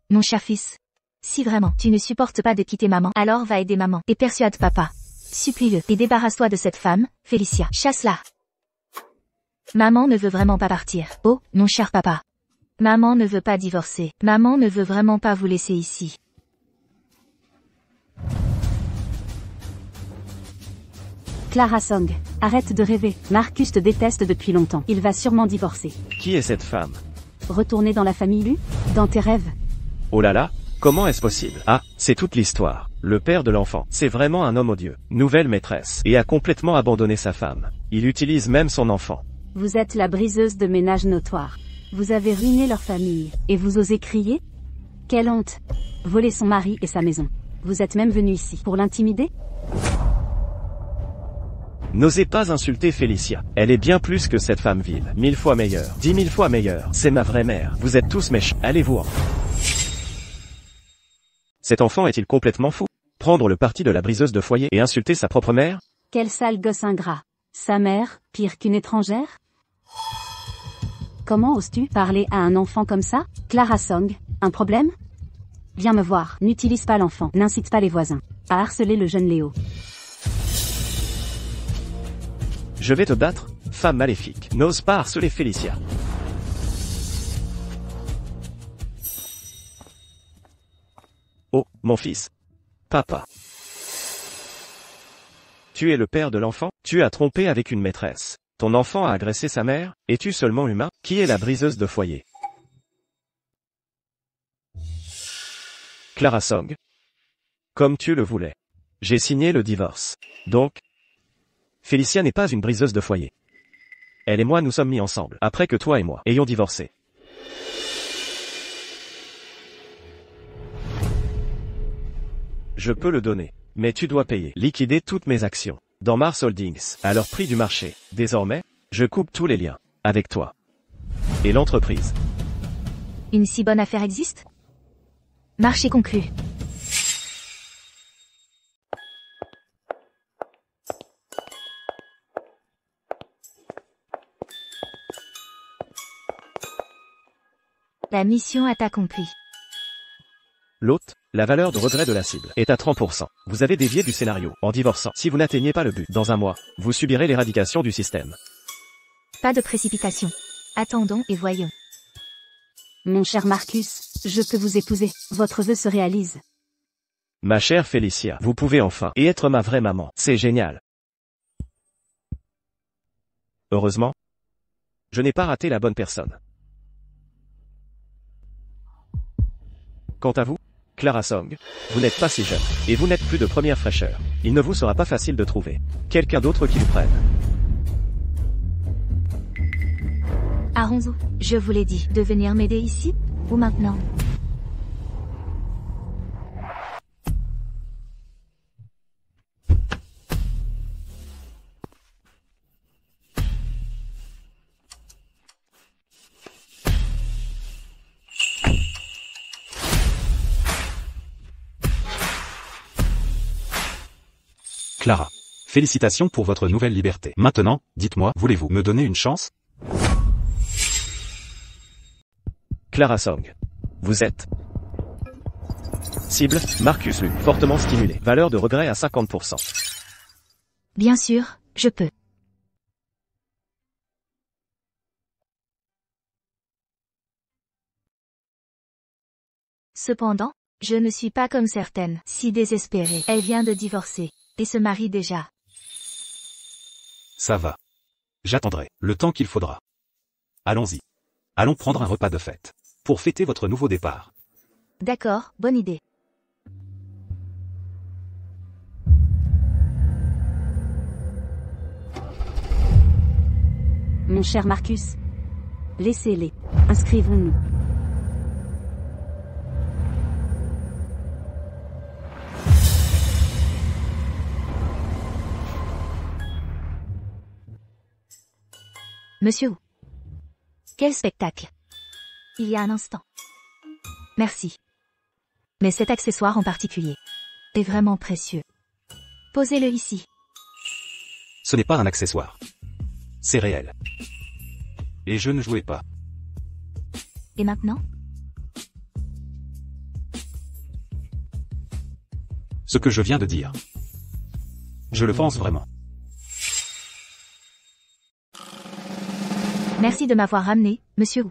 S3: Mon cher fils. Si vraiment tu ne supportes pas de quitter maman, alors va aider maman et persuade papa. Supplie-le et débarrasse-toi de cette femme, Félicia. Chasse-la. Maman ne veut vraiment pas partir. Oh, mon cher papa. Maman ne veut pas divorcer. Maman ne veut vraiment pas vous laisser ici.
S2: Clara Song, arrête de rêver. Marcus te déteste depuis longtemps. Il va sûrement divorcer.
S1: Qui est cette femme?
S2: Retourner dans la famille Lu? Dans tes rêves?
S1: Oh là là, comment est-ce possible? Ah, c'est toute l'histoire. Le père de l'enfant, c'est vraiment un homme odieux. Nouvelle maîtresse. Et a complètement abandonné sa femme. Il utilise même son enfant.
S2: Vous êtes la briseuse de ménage notoire. Vous avez ruiné leur famille. Et vous osez crier? Quelle honte! Voler son mari et sa maison. Vous êtes même venu ici pour l'intimider?
S1: N'osez pas insulter Félicia. Elle est bien plus que cette femme vile. 1000 fois meilleure. 10 000 fois meilleure. C'est ma vraie mère. Vous êtes tous méchants. Allez-vous-en. Cet enfant est-il complètement fou? Prendre le parti de la briseuse de foyer et insulter sa propre mère?
S2: Quel sale gosse ingrat. Sa mère, pire qu'une étrangère? Comment oses-tu parler à un enfant comme ça? Clara Song, un problème? Viens me voir. N'utilise pas l'enfant. N'incite pas les voisins à harceler le jeune Léo.
S1: Je vais te battre, femme maléfique. N'ose pas harceler Félicia. Oh, mon fils. Papa. Tu es le père de l'enfant? Tu as trompé avec une maîtresse. Ton enfant a agressé sa mère? Es-tu seulement humain? Qui est la briseuse de foyer? Clara Song. Comme tu le voulais. J'ai signé le divorce. Donc, Félicia n'est pas une briseuse de foyer. Elle et moi nous sommes mis ensemble, après que toi et moi ayons divorcé. Je peux le donner, mais tu dois payer. Liquider toutes mes actions dans Mars Holdings, à leur prix du marché. Désormais, je coupe tous les liens avec toi et l'entreprise.
S3: Une si bonne affaire existe? Marché conclu. La mission est accomplie.
S1: L'hôte, la valeur de regret de la cible, est à 30%. Vous avez dévié du scénario en divorçant. Si vous n'atteignez pas le but dans un mois, vous subirez l'éradication du système.
S3: Pas de précipitation. Attendons et voyons.
S2: Mon cher Marcus, je peux vous épouser. Votre vœu se réalise.
S1: Ma chère Félicia, vous pouvez enfin et être ma vraie maman. C'est génial. Heureusement, je n'ai pas raté la bonne personne. Quant à vous, Clara Song, vous n'êtes pas si jeune, et vous n'êtes plus de première fraîcheur. Il ne vous sera pas facile de trouver quelqu'un d'autre qui vous prenne.
S3: Aronzo, je vous l'ai dit, de venir m'aider ici, ou maintenant?
S4: Clara. Félicitations pour votre nouvelle liberté. Maintenant, dites-moi, voulez-vous me donner une chance?
S1: Clara Song. Vous êtes. Cible, Marcus Lu, fortement stimulé. Valeur de regret à 50%.
S3: Bien sûr, je peux. Cependant, je ne suis pas comme certaines, si désespérée. Elle vient de divorcer, et se marie déjà.
S4: Ça va. J'attendrai le temps qu'il faudra. Allons-y. Allons prendre un repas de fête. Pour fêter votre nouveau départ.
S3: D'accord, bonne idée.
S2: Mon cher Marcus. Laissez-les. Inscrivons-nous.
S3: Monsieur Wu. Quel spectacle. Il y a un instant. Merci. Mais cet accessoire en particulier est vraiment précieux. Posez-le ici.
S4: Ce n'est pas un accessoire. C'est réel. Et je ne jouais pas.
S3: Et maintenant?
S4: Ce que je viens de dire. Je le pense vraiment.
S3: Merci de m'avoir ramené, monsieur Wu.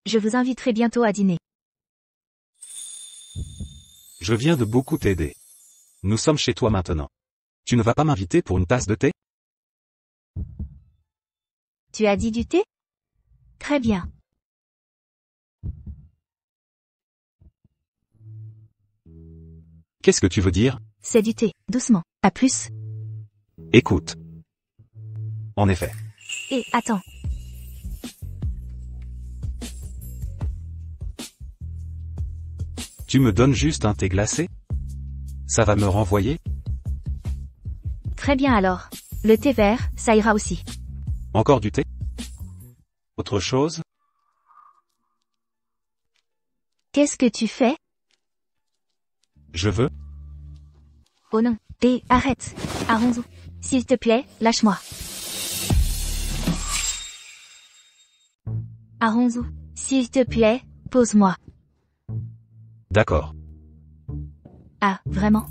S3: Je vous inviterai bientôt à dîner.
S4: Je viens de beaucoup t'aider. Nous sommes chez toi maintenant. Tu ne vas pas m'inviter pour une tasse de thé?
S3: Tu as dit du thé? Très bien.
S4: Qu'est-ce que tu veux dire?
S3: C'est du thé, doucement. À plus.
S4: Écoute. En effet.
S3: Et attends.
S4: Tu me donnes juste un thé glacé? Ça va me renvoyer?
S3: Très bien alors. Le thé vert, ça ira aussi.
S4: Encore du thé? Autre chose?
S3: Qu'est-ce que tu fais?
S4: Je veux?
S3: Oh non. Arrête. Arronzo. S'il te plaît, lâche-moi. Arronzo. S'il te plaît, pose-moi.
S4: D'accord.
S3: Ah, vraiment?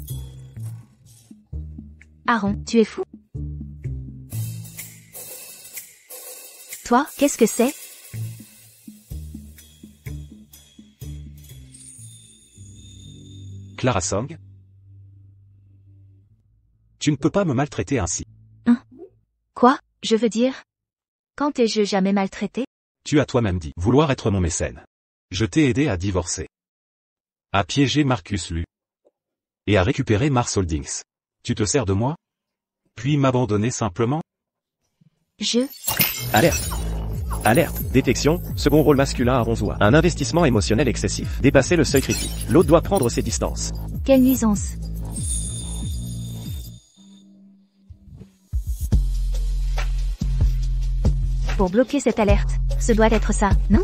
S3: Aaron, tu es fou? Toi, qu'est-ce que c'est?
S4: Clara Song? Tu ne peux pas me maltraiter ainsi.
S3: Quoi? Je veux dire? Quand t'ai-je jamais maltraité?
S4: Tu as toi-même dit vouloir être mon mécène. Je t'ai aidé à divorcer. À piéger Marcus Lu. Et à récupérer Mars Holdings. Tu te sers de moi? Puis m'abandonner simplement?
S1: Alerte. Alerte. Détection. Second rôle masculin à Ronzois. Un investissement émotionnel excessif. Dépasser le seuil critique. L'autre doit prendre ses distances.
S3: Quelle nuisance. Pour bloquer cette alerte, ce doit être ça, non?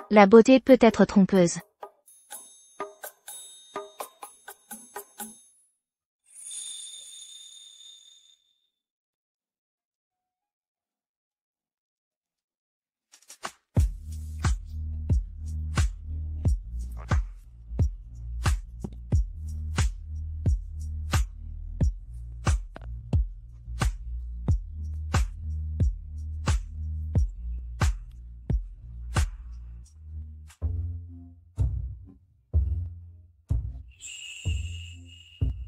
S3: La beauté peut être trompeuse.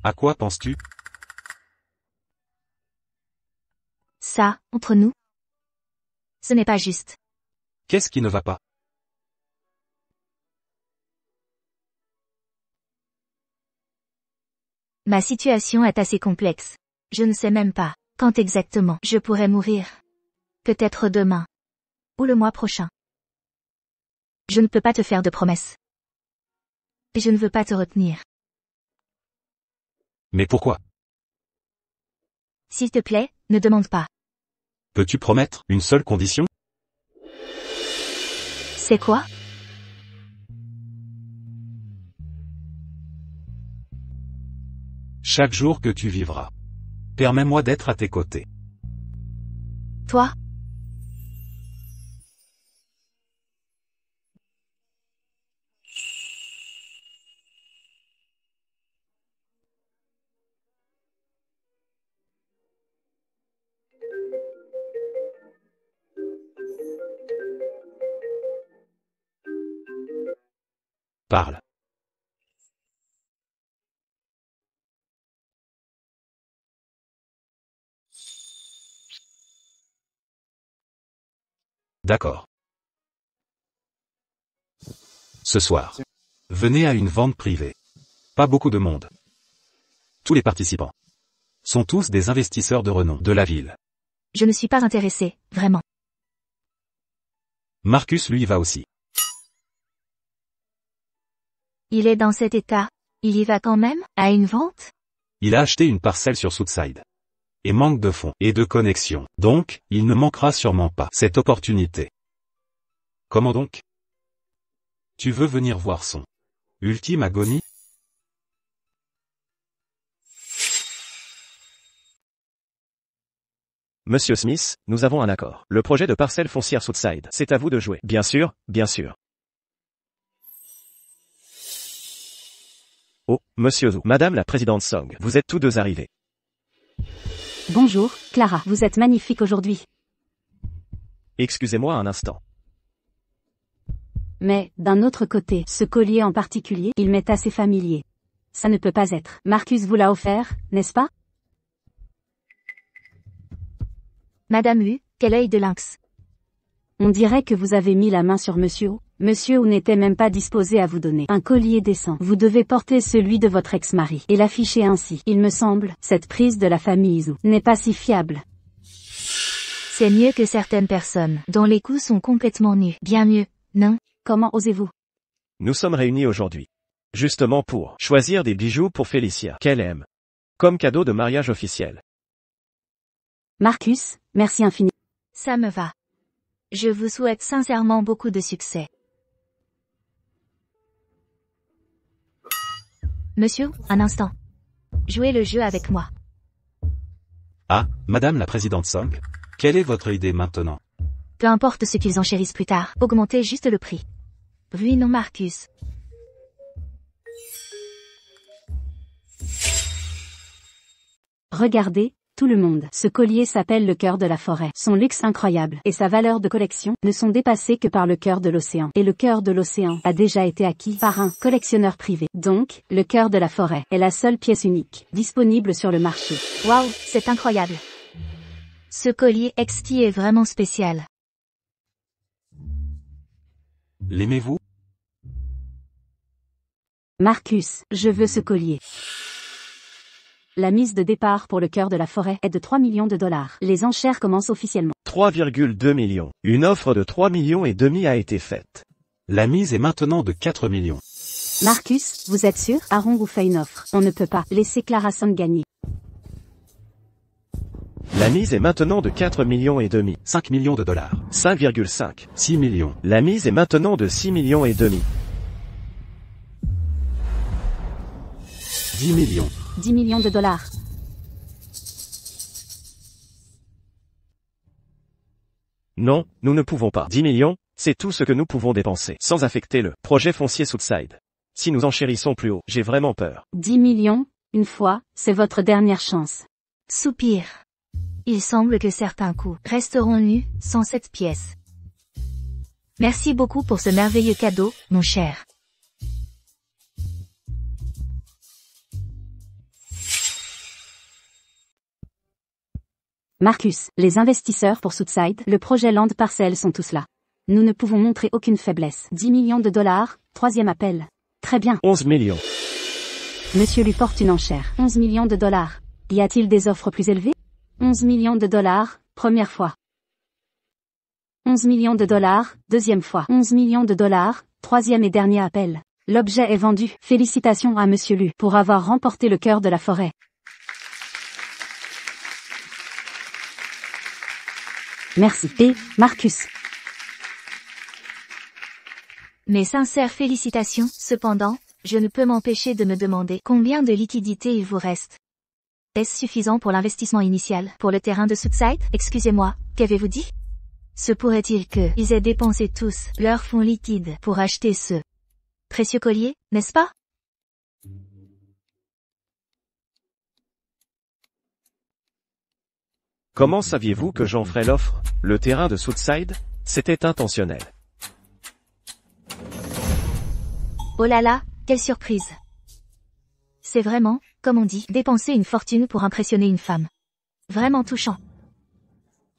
S4: À quoi penses-tu?
S3: Ça, entre nous? Ce n'est pas juste.
S4: Qu'est-ce qui ne va pas?
S3: Ma situation est assez complexe. Je ne sais même pas quand exactement je pourrais mourir. Peut-être demain. Ou le mois prochain. Je ne peux pas te faire de promesses. Et je ne veux pas te retenir.
S4: Mais pourquoi?
S3: S'il te plaît, ne demande pas.
S4: Peux-tu promettre une seule condition?
S3: C'est quoi?
S4: Chaque jour que tu vivras. Permets-moi d'être à tes côtés.
S3: Toi?
S4: Parle. D'accord. Ce soir. Venez à une vente privée. Pas beaucoup de monde. Tous les participants sont tous des investisseurs de renom de la ville.
S3: Je ne suis pas intéressé, vraiment.
S4: Marcus lui va aussi.
S3: Il est dans cet état. Il y va quand même, à une vente?
S4: Il a acheté une parcelle sur Southside. Et manque de fonds et de connexions. Donc, il ne manquera sûrement pas cette opportunité. Comment donc? Tu veux venir voir son ultime agonie?
S1: Monsieur Smith, nous avons un accord. Le projet de parcelle foncière Southside, c'est à vous de jouer. Bien sûr, bien sûr. Oh, Monsieur Zhu, Madame la Présidente Song, vous êtes tous deux arrivés.
S2: Bonjour, Clara, vous êtes magnifique aujourd'hui.
S1: Excusez-moi un instant.
S2: Mais, d'un autre côté, ce collier en particulier, il m'est assez familier. Ça ne peut pas être. Marcus vous l'a offert, n'est-ce pas?
S3: Madame Hu, quel œil de lynx.
S2: On dirait que vous avez mis la main sur Monsieur Hu. Monsieur Hu n'était même pas disposé à vous donner un collier décent. Vous devez porter celui de votre ex-mari et l'afficher ainsi. Il me semble, cette prise de la famille Zhu n'est pas si fiable.
S3: C'est mieux que certaines personnes, dont les coups sont complètement nus. Bien mieux, non?
S2: Comment osez-vous?
S1: Nous sommes réunis aujourd'hui. Justement pour choisir des bijoux pour Félicia, qu'elle aime. Comme cadeau de mariage officiel.
S2: Marcus, merci infiniment.
S3: Ça me va. Je vous souhaite sincèrement beaucoup de succès. Monsieur, un instant. Jouez le jeu avec moi.
S4: Ah, Madame la Présidente Song, quelle est votre idée maintenant?
S3: Peu importe ce qu'ils enchérissent plus tard, augmentez juste le prix. Oui, non, Marcus.
S2: Regardez, tout le monde. Ce collier s'appelle le cœur de la forêt. Son luxe incroyable et sa valeur de collection ne sont dépassés que par le cœur de l'océan. Et le cœur de l'océan a déjà été acquis par un collectionneur privé. Donc, le cœur de la forêt est la seule pièce unique disponible sur le marché.
S3: Waouh, c'est incroyable. Ce collier XT est vraiment spécial.
S4: L'aimez-vous?
S2: Marcus, je veux ce collier. La mise de départ pour le cœur de la forêt est de 3 millions de dollars. Les enchères commencent officiellement.
S1: 3,2 millions. Une offre de 3 millions et demi a été faite.
S4: La mise est maintenant de 4 millions.
S2: Marcus, vous êtes sûr? Aaron vous fait une offre. On ne peut pas laisser Clara Song gagner.
S1: La mise est maintenant de 4 millions et demi.
S4: 5 millions de dollars.
S1: 5,5.
S4: 6 millions.
S1: La mise est maintenant de 6 millions et demi.
S4: 10 millions.
S2: 10 millions de dollars.
S1: Non, nous ne pouvons pas. 10 millions, c'est tout ce que nous pouvons dépenser, sans affecter le projet foncier Southside. Si nous enchérissons plus haut, j'ai vraiment peur.
S2: 10 millions, une fois, c'est votre dernière chance.
S3: Soupir. Il semble que certains coups resteront nus, sans cette pièce. Merci beaucoup pour ce merveilleux cadeau, mon cher.
S2: Marcus, les investisseurs pour Southside, le projet Land Parcel sont tous là. Nous ne pouvons montrer aucune faiblesse. 10 millions de dollars, troisième appel. Très bien.
S1: 11 millions.
S2: Monsieur lui porte une enchère. 11 millions de dollars. Y a-t-il des offres plus élevées? 11 millions de dollars, première fois. 11 millions de dollars, deuxième fois. 11 millions de dollars, troisième et dernier appel. L'objet est vendu. Félicitations à Monsieur Lu pour avoir remporté le cœur de la forêt. Merci. Et, Marcus.
S3: Mes sincères félicitations, cependant, je ne peux m'empêcher de me demander combien de liquidités il vous reste. Est-ce suffisant pour l'investissement initial, pour le terrain de Southside? Excusez-moi, qu'avez-vous dit? Se pourrait-il qu'ils aient dépensé tous leurs fonds liquides pour acheter ce précieux collier, n'est-ce pas?
S1: Comment saviez-vous que j'en ferais l'offre? Le terrain de Southside? C'était intentionnel.
S3: Oh là là, quelle surprise! C'est vraiment, comme on dit, dépenser une fortune pour impressionner une femme. Vraiment touchant.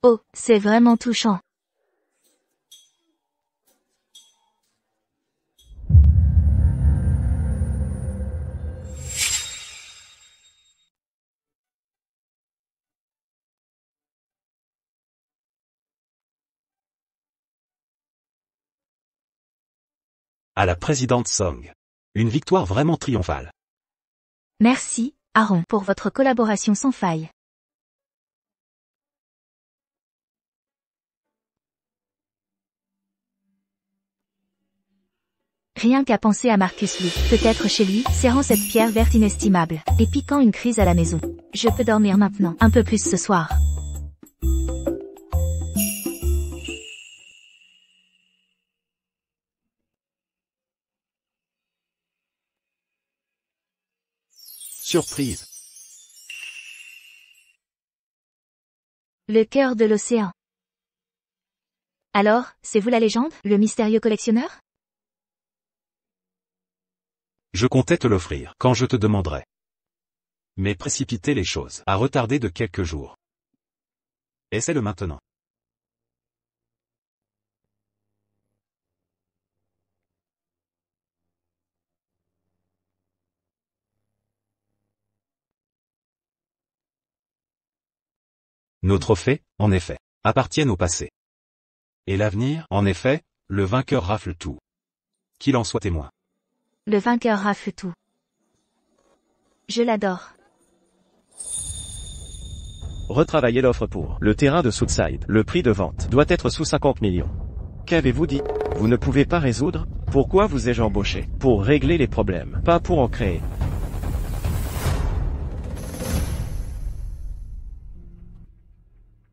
S3: Oh, c'est vraiment touchant.
S4: À la présidente Song. Une victoire vraiment triomphale.
S3: Merci, Aaron, pour votre collaboration sans faille. Rien qu'à penser à Marcus Lu, peut-être chez lui, serrant cette pierre verte inestimable, et piquant une crise à la maison. Je peux dormir maintenant, un peu plus ce soir.
S4: Surprise.
S3: Le cœur de l'océan. Alors, c'est vous la légende, le mystérieux collectionneur?
S4: Je comptais te l'offrir quand je te demanderai. Mais précipiter les choses a retardé de quelques jours. Essaie-le maintenant. Nos trophées, en effet, appartiennent au passé. Et l'avenir, en effet, le vainqueur rafle tout. Qu'il en soit témoin.
S3: Le vainqueur rafle tout. Je l'adore.
S1: Retravaillez l'offre pour le terrain de Southside. Le prix de vente doit être sous 50 millions. Qu'avez-vous dit? Vous ne pouvez pas résoudre? Pourquoi vous ai-je embauché? Pour régler les problèmes, pas pour en créer.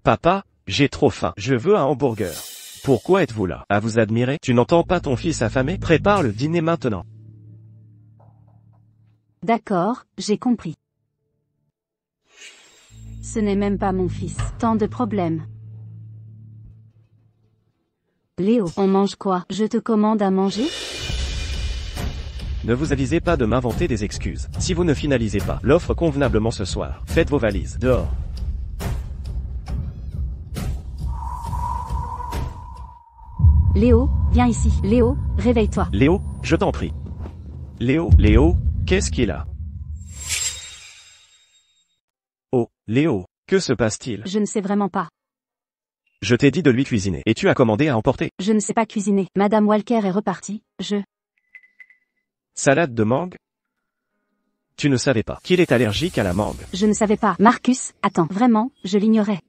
S1: Papa, j'ai trop faim. Je veux un hamburger. Pourquoi êtes-vous là? À vous admirer? Tu n'entends pas ton fils affamé? Prépare le dîner maintenant.
S2: D'accord, j'ai compris. Ce n'est même pas mon fils. Tant de problèmes. Léo, on mange quoi? Je te commande à manger?
S1: Ne vous avisez pas de m'inventer des excuses. Si vous ne finalisez pas l'offre convenablement ce soir, faites vos valises. Dehors.
S2: Léo, viens ici. Léo, réveille-toi.
S1: Léo, je t'en prie. Léo, qu'est-ce qu'il a? Oh, Léo, que se passe-t-il?
S2: Je ne sais vraiment pas.
S1: Je t'ai dit de lui cuisiner, et tu as commandé à emporter.
S2: Je ne sais pas cuisiner. Madame Walker est repartie.
S1: Salade de mangue? Tu ne savais pas qu'il est allergique à la mangue.
S2: Je ne savais pas. Marcus, attends, vraiment, je l'ignorais.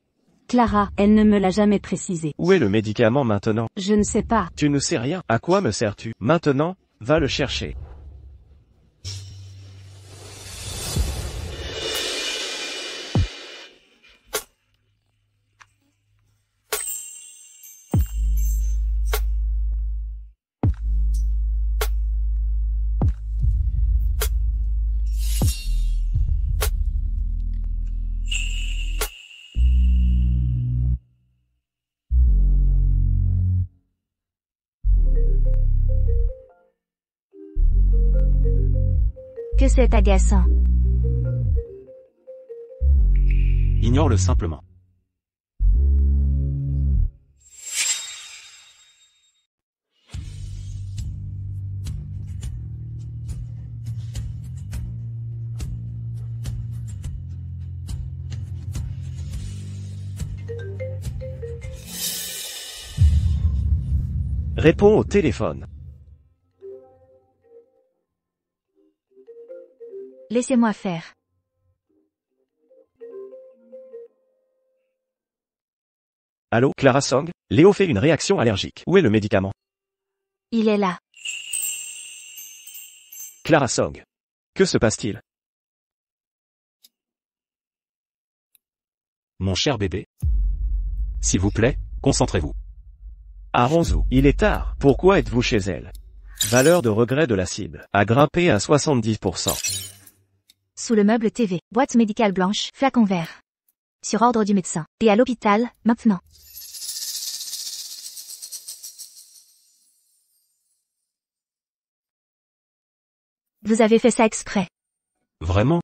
S2: Clara, elle ne me l'a jamais précisé.
S1: Où est le médicament maintenant?
S2: Je ne sais pas.
S1: Tu ne sais rien. À quoi me sers-tu? Maintenant, va le chercher.
S3: Que c'est agaçant.
S4: Ignore-le simplement.
S1: Réponds au téléphone.
S3: Laissez-moi faire.
S1: Allô, Clara Song? Léo fait une réaction allergique. Où est le médicament?
S3: Il est là.
S1: Clara Song. Que se passe-t-il?
S4: Mon cher bébé. S'il vous plaît, concentrez-vous.
S1: Aronzu, il est tard. Pourquoi êtes-vous chez elle? Valeur de regret de la cible a grimpé à 70%.
S3: Sous le meuble TV. Boîte médicale blanche, flacon vert. Sur ordre du médecin. Et à l'hôpital, maintenant. Vous avez fait ça exprès.
S4: Vraiment?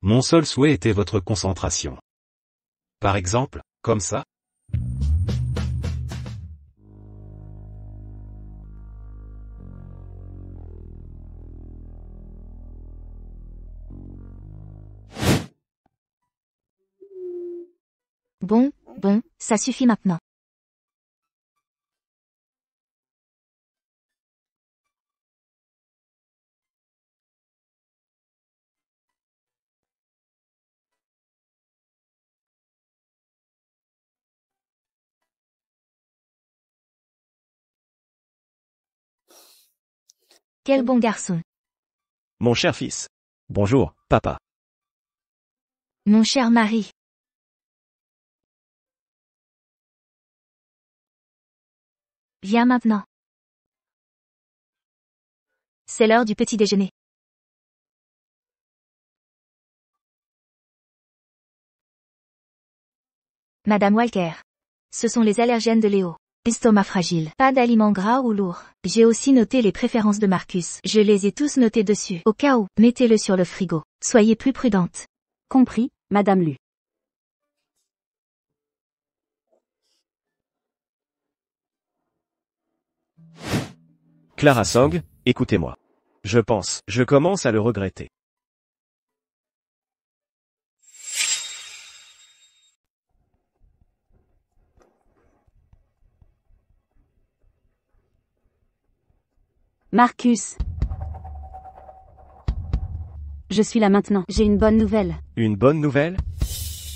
S4: Mon seul souhait était votre concentration. Par exemple, comme ça?
S3: Bon, ça suffit maintenant. Quel bon garçon.
S1: Mon cher fils. Bonjour, papa.
S3: Mon cher mari. Viens maintenant. C'est l'heure du petit déjeuner. Madame Walker. Ce sont les allergènes de Léo. Estomac fragile. Pas d'aliments gras ou lourds. J'ai aussi noté les préférences de Marcus. Je les ai tous notés dessus. Au cas où, mettez-le sur le frigo. Soyez plus prudente.
S2: Compris, Madame Lu.
S1: Clara Song, écoutez-moi. Je commence à le regretter.
S2: Marcus. Je suis là maintenant. J'ai une bonne nouvelle.
S1: Une bonne nouvelle?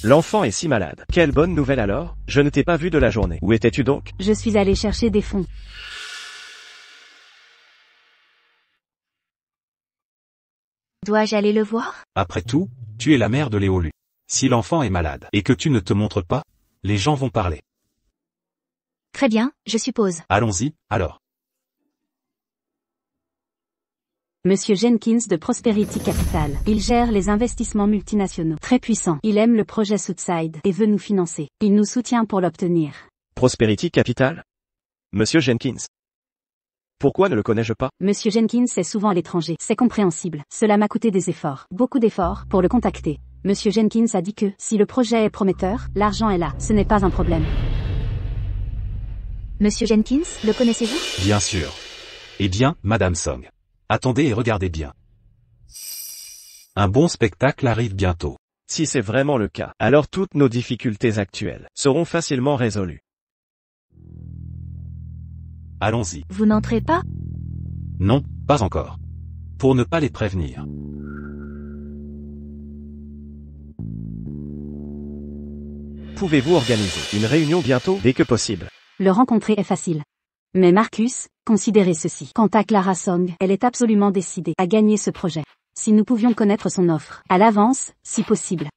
S1: L'enfant est si malade. Quelle bonne nouvelle alors? Je ne t'ai pas vu de la journée. Où étais-tu donc?
S2: Je suis allé chercher des fonds.
S3: Dois-je aller le voir?
S4: Après tout, tu es la mère de Léo Lu. Si l'enfant est malade et que tu ne te montres pas, les gens vont parler.
S3: Très bien, je suppose.
S4: Allons-y, alors.
S2: Monsieur Jenkins de Prosperity Capital. Il gère les investissements multinationaux. Très puissant. Il aime le projet Southside et veut nous financer. Il nous soutient pour l'obtenir.
S1: Prosperity Capital? Monsieur Jenkins. Pourquoi ne le connais-je pas?
S2: Monsieur Jenkins est souvent à l'étranger. C'est compréhensible. Cela m'a coûté des efforts. Beaucoup d'efforts, pour le contacter. Monsieur Jenkins a dit que, si le projet est prometteur, l'argent est là. Ce n'est pas un problème.
S3: Monsieur Jenkins, le connaissez-vous?
S4: Bien sûr. Eh bien, Madame Song. Attendez et regardez bien. Un bon spectacle arrive bientôt.
S1: Si c'est vraiment le cas, alors toutes nos difficultés actuelles seront facilement résolues.
S4: Allons-y.
S3: Vous n'entrez pas?
S4: Non, pas encore. Pour ne pas les prévenir.
S1: Pouvez-vous organiser une réunion bientôt dès que possible?
S2: Le rencontrer est facile. Mais Marcus, considérez ceci. Quant à Clara Song, elle est absolument décidée à gagner ce projet. Si nous pouvions connaître son offre, à l'avance, si possible.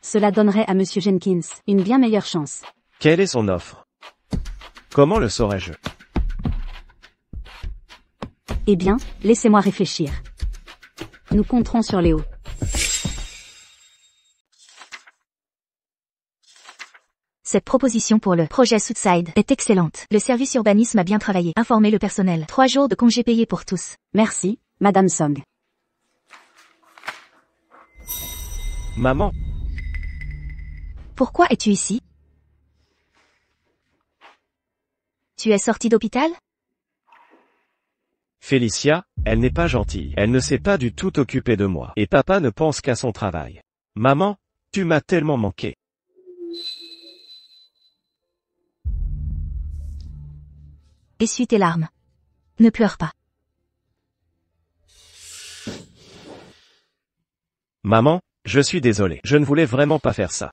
S2: Cela donnerait à Monsieur Jenkins une bien meilleure chance.
S1: Quelle est son offre? Comment le saurais-je?
S2: Eh bien, laissez-moi réfléchir. Nous compterons sur Léo.
S3: Cette proposition pour le projet Southside est excellente. Le service urbanisme a bien travaillé. Informez le personnel. 3 jours de congés payés pour tous.
S2: Merci, Madame Song.
S1: Maman,
S3: Pourquoi es-tu ici? Tu es sortie d'hôpital?
S1: Félicia, elle n'est pas gentille. Elle ne s'est pas du tout occupée de moi. Et papa ne pense qu'à son travail. Maman, tu m'as tellement manqué.
S3: Essuie tes larmes. Ne pleure pas.
S1: Maman, je suis désolé. Je ne voulais vraiment pas faire ça.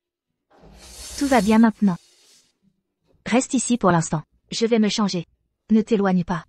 S3: Tout va bien maintenant. Reste ici pour l'instant. Je vais me changer. Ne t'éloigne pas.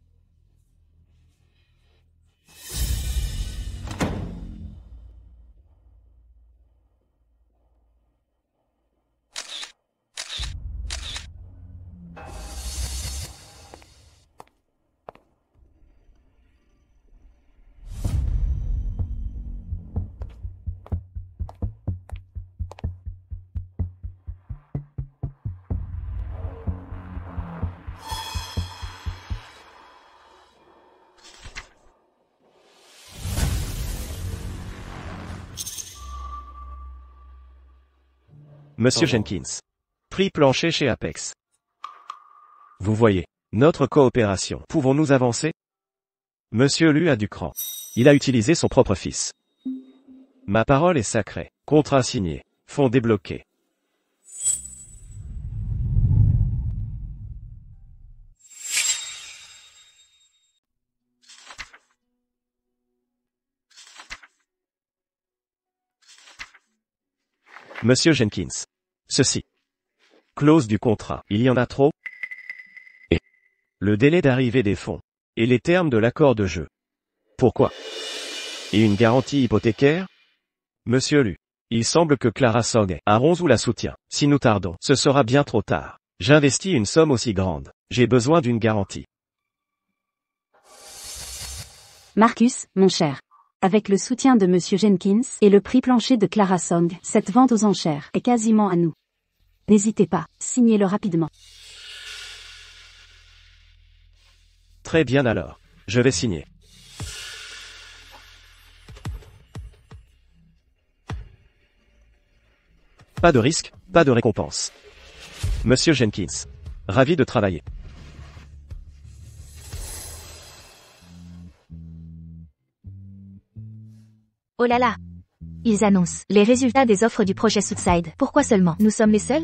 S1: Monsieur Jenkins. Prix plancher chez Apex. Vous voyez. Notre coopération. Pouvons-nous avancer? Monsieur Lu a du cran. Il a utilisé son propre fils. Ma parole est sacrée. Contrat signé. Fonds débloqués. Monsieur Jenkins. Ceci. Clause du contrat. Il y en a trop? Et le délai d'arrivée des fonds. Et les termes de l'accord de jeu. Pourquoi? Et une garantie hypothécaire? Monsieur Lu. Il semble que Clara Song a Ronzou la soutient. Si nous tardons, ce sera bien trop tard. J'investis une somme aussi grande. J'ai besoin d'une garantie.
S2: Marcus, mon cher. Avec le soutien de Monsieur Jenkins et le prix plancher de Clara Song, cette vente aux enchères est quasiment à nous. N'hésitez pas, signez-le rapidement.
S1: Très bien alors. Je vais signer. Pas de risque, pas de récompense. Monsieur Jenkins. Ravi de travailler.
S3: Oh là là. Ils annoncent les résultats des offres du projet Southside. Pourquoi seulement? Nous sommes les seuls?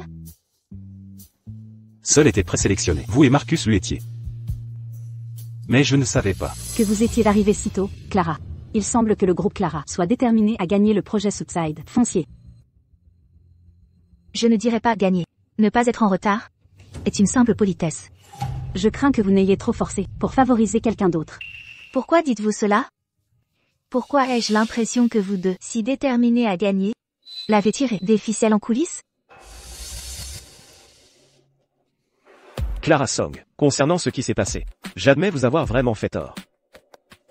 S4: Seul était présélectionné. Vous et Marcus Lu étiez. Mais je ne savais pas.
S2: Que vous étiez arrivé si tôt, Clara. Il semble que le groupe Clara soit déterminé à gagner le projet Southside. Foncier.
S3: Je ne dirais pas gagner. Ne pas être en retard est une simple politesse.
S2: Je crains que vous n'ayez trop forcé pour favoriser quelqu'un d'autre.
S3: Pourquoi dites-vous cela? Pourquoi ai-je l'impression que vous deux, si déterminés à gagner, l'avez tiré des ficelles en coulisses?
S1: Clara Song. Concernant ce qui s'est passé, j'admets vous avoir vraiment fait tort.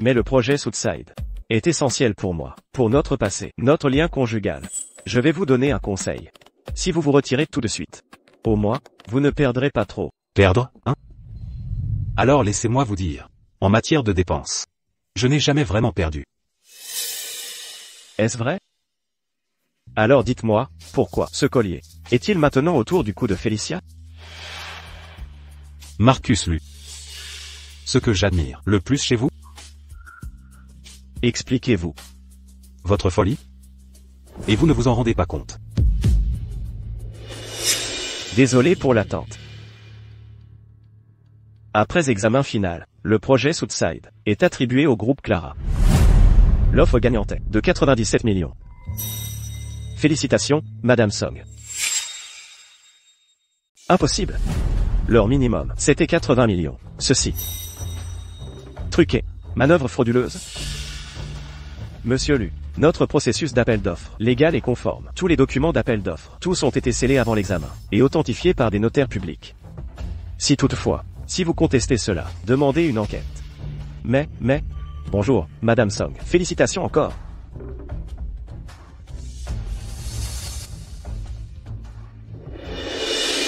S1: Mais le projet Southside est essentiel pour moi, pour notre passé, notre lien conjugal. Je vais vous donner un conseil. Si vous vous retirez tout de suite, au moins, vous ne perdrez pas trop.
S4: Perdre, hein? Alors laissez-moi vous dire. En matière de dépenses, je n'ai jamais vraiment perdu.
S1: Est-ce vrai? Alors dites-moi, pourquoi ce collier est-il maintenant autour du cou de Félicia?
S4: Marcus Lu. Ce que j'admire le plus chez vous?
S1: Expliquez-vous.
S4: Votre folie? Et vous ne vous en rendez pas compte.
S1: Désolé pour l'attente. Après examen final, le projet Southside est attribué au groupe Clara. L'offre gagnante est de 97 millions. Félicitations, Madame Song. Impossible. Leur minimum, c'était 80 millions. Ceci. Truqué. Manœuvre frauduleuse. Monsieur Lu. Notre processus d'appel d'offres, légal et conforme. Tous les documents d'appel d'offres, tous ont été scellés avant l'examen, et authentifiés par des notaires publics. Si toutefois, si vous contestez cela, demandez une enquête. Mais, bonjour, Madame Song. Félicitations encore.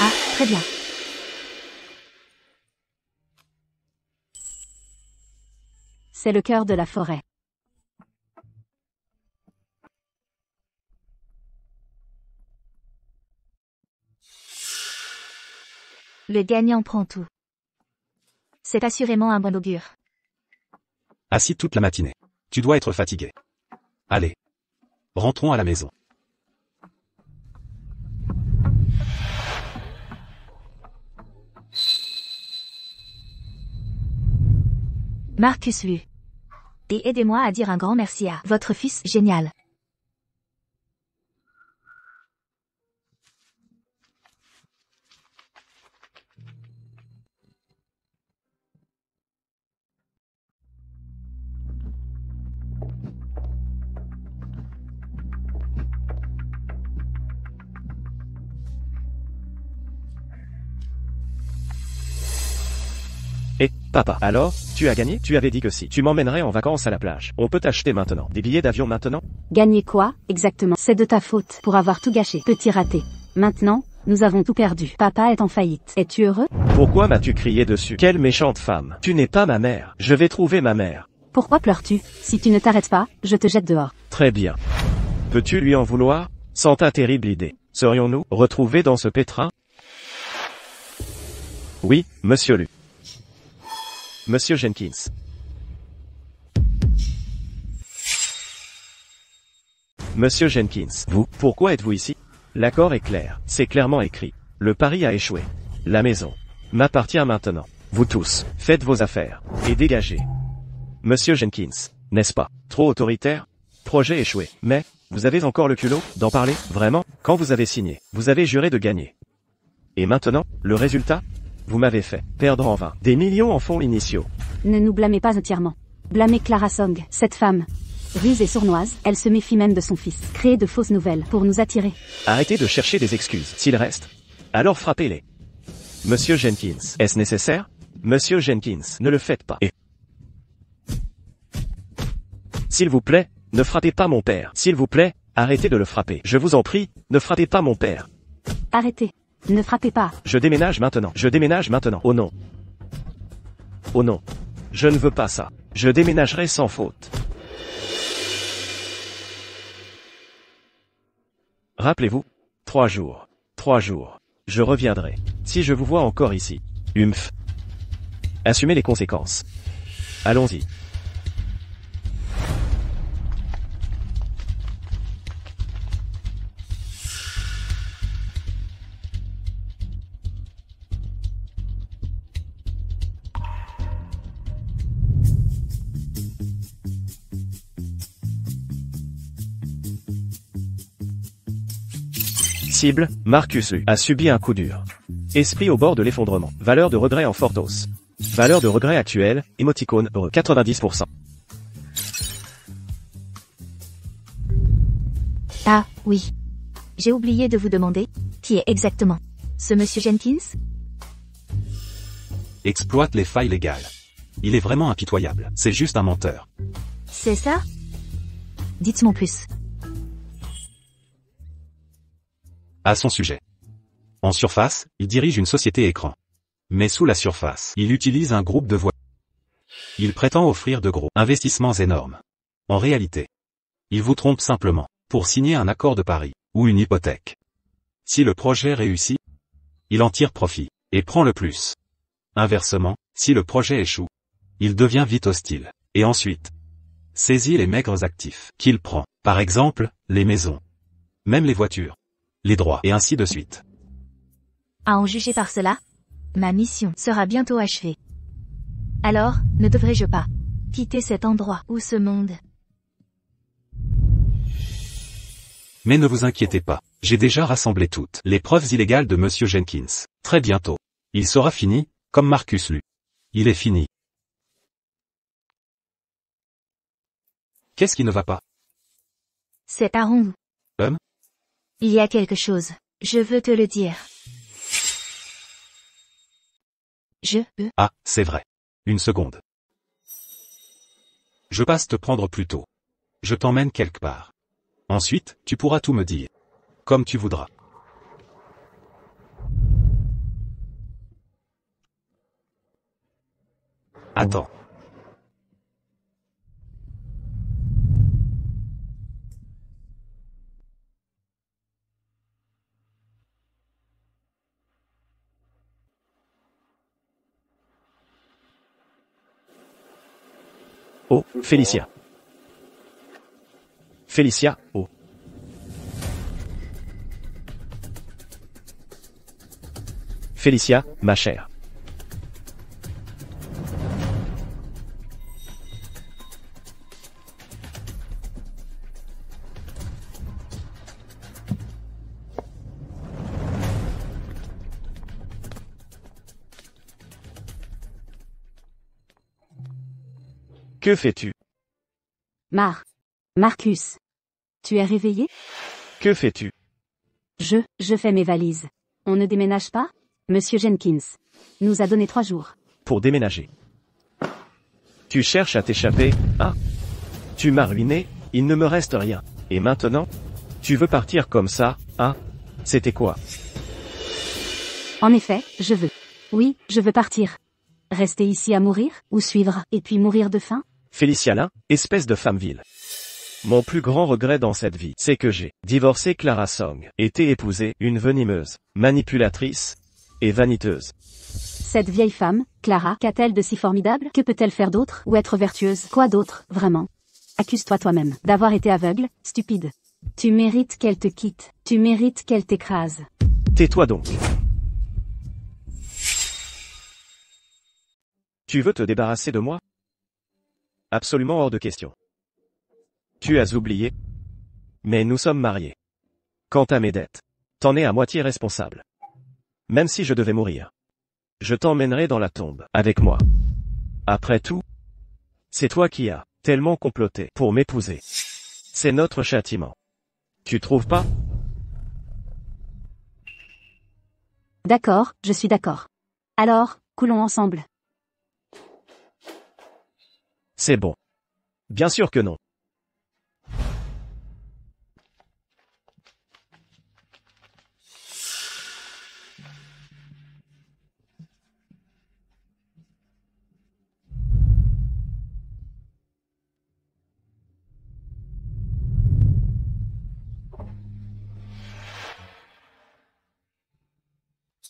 S3: Ah, très bien.
S2: C'est le cœur de la forêt.
S3: Le gagnant prend tout. C'est assurément un bon augure.
S4: Assis toute la matinée. Tu dois être fatigué. Allez. Rentrons à la maison.
S3: Marcus Lu. Et aidez-moi à dire un grand merci à votre fils génial.
S1: Et, papa, alors, tu as gagné? Tu avais dit que si tu m'emmènerais en vacances à la plage, on peut t'acheter maintenant des billets d'avion maintenant?
S2: Gagner quoi, exactement? C'est de ta faute, pour avoir tout gâché. Petit raté. Maintenant, nous avons tout perdu. Papa est en faillite. Es-tu heureux?
S1: Pourquoi m'as-tu crié dessus? Quelle méchante femme. Tu n'es pas ma mère. Je vais trouver ma mère.
S2: Pourquoi pleures-tu? Si tu ne t'arrêtes pas, je te jette dehors.
S1: Très bien. Peux-tu lui en vouloir? Sans ta terrible idée. Serions-nous retrouvés dans ce pétrin? Oui, monsieur Lu. Monsieur Jenkins. Monsieur Jenkins, vous, pourquoi êtes-vous ici? L'accord est clair, c'est clairement écrit. Le pari a échoué. La maison m'appartient maintenant. Vous tous, faites vos affaires, et dégagez. Monsieur Jenkins, n'est-ce pas trop autoritaire? Projet échoué, mais, vous avez encore le culot d'en parler, vraiment? Quand vous avez signé, vous avez juré de gagner. Et maintenant, le résultat? Vous m'avez fait perdre en vain des millions en fonds initiaux.
S2: Ne nous blâmez pas entièrement. Blâmez Clara Song, cette femme. Ruse et sournoise, elle se méfie même de son fils. Créer de fausses nouvelles pour nous attirer.
S1: Arrêtez de chercher des excuses. S'il reste, alors frappez-les. Monsieur Jenkins, est-ce nécessaire? Monsieur Jenkins, ne le faites pas. Et s'il vous plaît, ne frappez pas mon père. S'il vous plaît, arrêtez de le frapper. Je vous en prie, ne frappez pas mon père.
S2: Arrêtez. Ne frappez pas.
S1: Je déménage maintenant. Je déménage maintenant. Oh non. Oh non. Je ne veux pas ça. Je déménagerai sans faute. Rappelez-vous. 3 jours. 3 jours. Je reviendrai. Si je vous vois encore ici. Humph. Assumez les conséquences. Allons-y. Cible, Marcus Lu a subi un coup dur. Esprit au bord de l'effondrement. Valeur de regret en forte hausse. Valeur de regret actuelle, émoticône heureux 90%.
S3: Ah, oui. J'ai oublié de vous demander, qui est exactement ce monsieur Jenkins?
S4: Exploite les failles légales. Il est vraiment impitoyable. C'est juste un menteur.
S3: C'est ça? Dites-moi plus.
S4: À son sujet. En surface, il dirige une société écran. Mais sous la surface, il utilise un groupe de voix. Il prétend offrir de gros investissements énormes. En réalité, il vous trompe simplement pour signer un accord de pari ou une hypothèque. Si le projet réussit, il en tire profit et prend le plus. Inversement, si le projet échoue, il devient vite hostile et ensuite saisit les maigres actifs qu'il prend, par exemple, les maisons, même les voitures, les droits et ainsi de suite.
S3: À en juger par cela, ma mission sera bientôt achevée. Alors, ne devrais-je pas quitter cet endroit ou ce monde?
S4: Mais ne vous inquiétez pas, j'ai déjà rassemblé toutes les preuves illégales de Monsieur Jenkins. Très bientôt, il sera fini, comme Marcus Lu. Il est fini. Qu'est-ce qui ne va pas?
S3: C'est Aaron.
S4: Il
S3: y a quelque chose. Je veux te le dire.
S4: Ah, c'est vrai. Une seconde. Je passe te prendre plus tôt. Je t'emmène quelque part. Ensuite, tu pourras tout me dire. Comme tu voudras. Attends.
S1: Oh, Félicia. Félicia, oh. Félicia, ma chère. Que fais-tu?
S2: Marcus. Tu es réveillé?
S1: Que fais-tu?
S2: Je fais mes valises. On ne déménage pas? Monsieur Jenkins nous a donné 3 jours.
S1: Pour déménager. Tu cherches à t'échapper, hein? Tu m'as ruiné, il ne me reste rien. Et maintenant? Tu veux partir comme ça, hein? C'était quoi?
S2: En effet, je veux. Oui, je veux partir. Rester ici à mourir, ou suivre, et puis mourir de faim?
S1: Félicia Lin, espèce de femme vile. Mon plus grand regret dans cette vie, c'est que j'ai divorcé Clara Song, été épousé une venimeuse, manipulatrice et vaniteuse.
S2: Cette vieille femme, Clara, qu'a-t-elle de si formidable? Que peut-elle faire d'autre? Ou être vertueuse? Quoi d'autre, vraiment? Accuse-toi toi-même d'avoir été aveugle, stupide. Tu mérites qu'elle te quitte. Tu mérites qu'elle t'écrase.
S1: Tais-toi donc. Tu veux te débarrasser de moi? Absolument hors de question. Tu as oublié? Mais nous sommes mariés. Quant à mes dettes, t'en es à moitié responsable. Même si je devais mourir, je t'emmènerai dans la tombe, avec moi. Après tout, c'est toi qui as tellement comploté pour m'épouser. C'est notre châtiment. Tu trouves pas?
S2: D'accord, je suis d'accord. Alors, coulons ensemble.
S1: C'est bon. Bien sûr que non.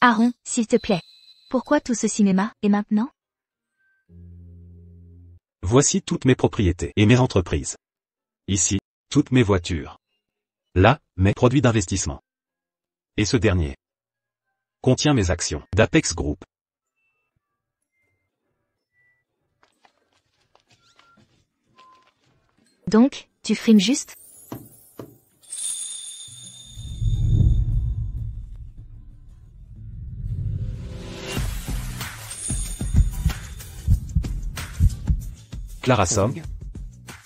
S3: Aaron, s'il te plaît. Pourquoi tout ce cinéma, et maintenant?
S4: Voici toutes mes propriétés et mes entreprises. Ici, toutes mes voitures. Là, mes produits d'investissement. Et ce dernier contient mes actions d'Apex Group.
S3: Donc, tu frimes juste?
S4: Clara Song,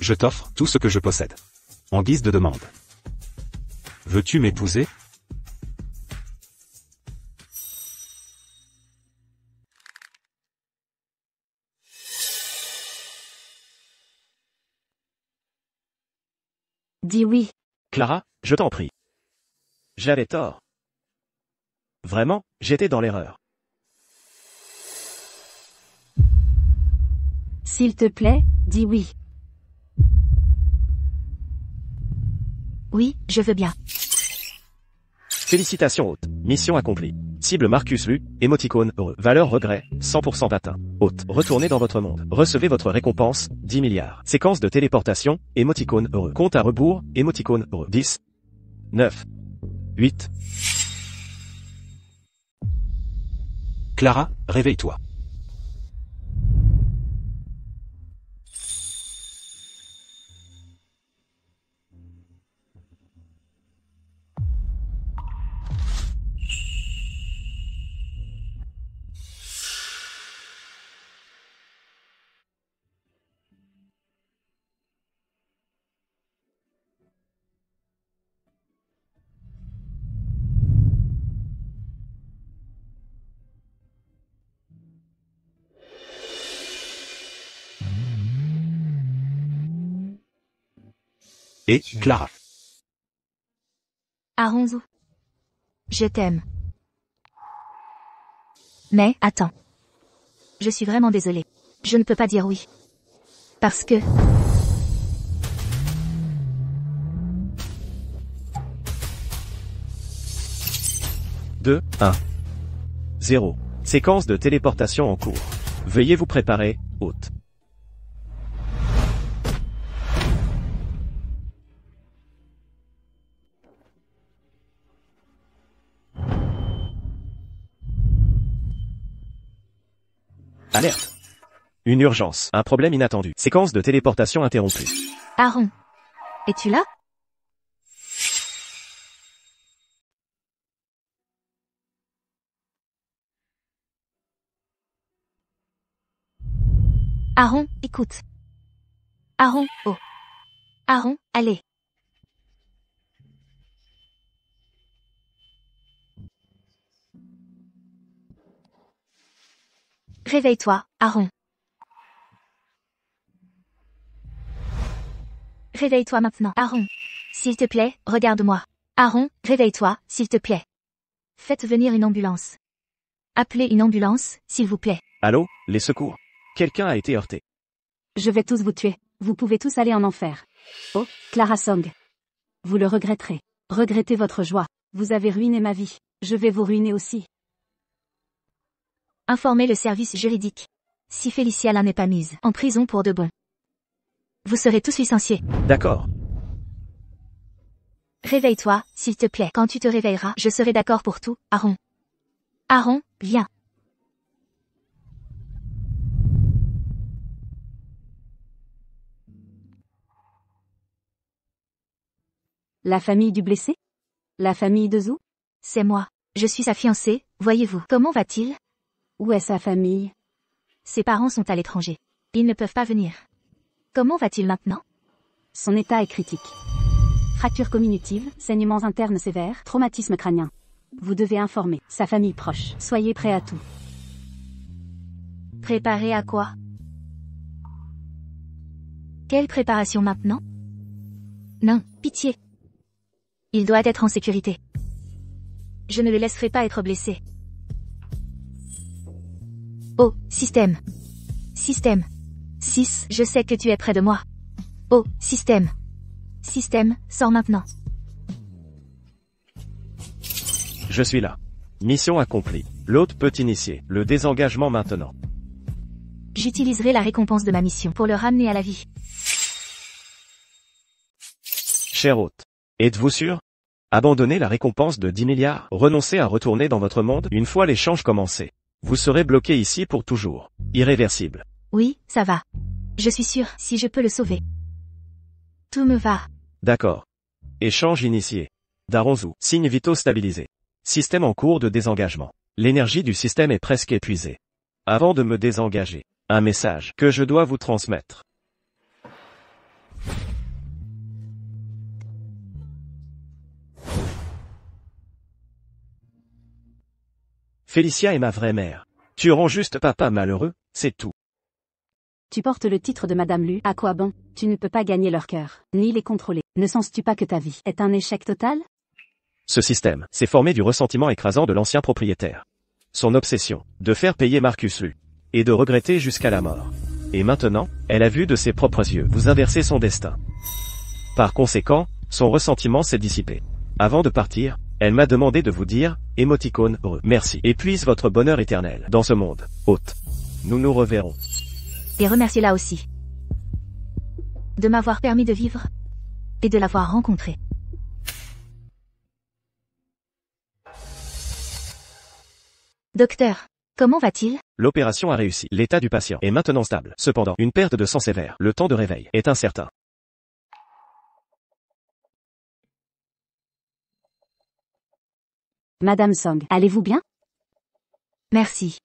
S4: je t'offre tout ce que je possède. En guise de demande. Veux-tu m'épouser?
S2: Dis oui.
S1: Clara, je t'en prie. J'avais tort. Vraiment, j'étais dans l'erreur.
S2: S'il te plaît, dis oui.
S3: Oui, je veux bien.
S1: Félicitations hôte. Mission accomplie. Cible Marcus Lu, émoticône heureux. Valeur regret, 100% atteint. Hôte, retournez dans votre monde. Recevez votre récompense, 10 milliards. Séquence de téléportation, émoticône heureux. Compte à rebours, émoticône heureux. 10, 9, 8.
S4: Clara, réveille-toi. Et Clara.
S3: Aaron, je t'aime. Mais, attends. Je suis vraiment désolée. Je ne peux pas dire oui. Parce que...
S1: 2, 1, 0. Séquence de téléportation en cours. Veuillez vous préparer, hôte. Alerte. Une urgence, un problème inattendu. Séquence de téléportation interrompue.
S3: Aaron. Es-tu là? Aaron, écoute. Aaron, oh. Aaron, allez. Réveille-toi, Aaron. Réveille-toi maintenant, Aaron. S'il te plaît, regarde-moi. Aaron, réveille-toi, s'il te plaît. Faites venir une ambulance. Appelez une ambulance, s'il vous plaît.
S1: Allô, les secours. Quelqu'un a été heurté.
S2: Je vais tous vous tuer. Vous pouvez tous aller en enfer. Oh, Clara Song. Vous le regretterez. Regrettez votre joie. Vous avez ruiné ma vie. Je vais vous ruiner aussi.
S3: Informez le service juridique. Si Félicia là n'est pas mise en prison pour de bon, vous serez tous licenciés.
S1: D'accord.
S3: Réveille-toi, s'il te plaît. Quand tu te réveilleras, je serai d'accord pour tout, Aaron. Aaron, viens.
S2: La famille du blessé? La famille de Zou?
S3: C'est moi. Je suis sa fiancée, voyez-vous. Comment va-t-il?
S2: Où est sa famille?
S3: Ses parents sont à l'étranger. Ils ne peuvent pas venir. Comment va-t-il maintenant?
S2: Son état est critique. Fracture communitive, saignements internes sévères, traumatisme crânien. Vous devez informer sa famille proche. Soyez prêts à tout.
S3: Préparé à quoi? Quelle préparation maintenant? Non, pitié. Il doit être en sécurité. Je ne le laisserai pas être blessé. Oh, système. Système. 6, je sais que tu es près de moi. Oh, système. Système, sors maintenant.
S1: Je suis là. Mission accomplie. L'hôte peut initier le désengagement maintenant.
S3: J'utiliserai la récompense de ma mission pour le ramener à la vie.
S1: Cher hôte. Êtes-vous sûr? Abandonnez la récompense de 10 milliards. Renoncez à retourner dans votre monde une fois l'échange commencé. Vous serez bloqué ici pour toujours. Irréversible.
S3: Oui, ça va. Je suis sûr, si je peux le sauver. Tout me va.
S1: D'accord. Échange initié. Daronzou. Signes vitaux stabilisés. Système en cours de désengagement. L'énergie du système est presque épuisée. Avant de me désengager, un message que je dois vous transmettre. Félicia est ma vraie mère. Tu rends juste papa malheureux, c'est tout.
S2: Tu portes le titre de Madame Lu, à quoi bon? Tu ne peux pas gagner leur cœur, ni les contrôler. Ne sens-tu pas que ta vie est un échec total?
S1: Ce système s'est formé du ressentiment écrasant de l'ancien propriétaire. Son obsession, de faire payer Marcus Lu, et de regretter jusqu'à la mort. Et maintenant, elle a vu de ses propres yeux vous inverser son destin. Par conséquent, son ressentiment s'est dissipé. Avant de partir, elle m'a demandé de vous dire, émoticône heureux, merci, et puisse votre bonheur éternel dans ce monde, hôte. Nous nous reverrons.
S3: Et remerciez-la aussi. De m'avoir permis de vivre. Et de l'avoir rencontrée. Docteur, comment va-t-il?
S1: L'opération a réussi. L'état du patient est maintenant stable. Cependant, une perte de sang sévère. Le temps de réveil est incertain.
S2: Madame Song, allez-vous bien?
S3: Merci.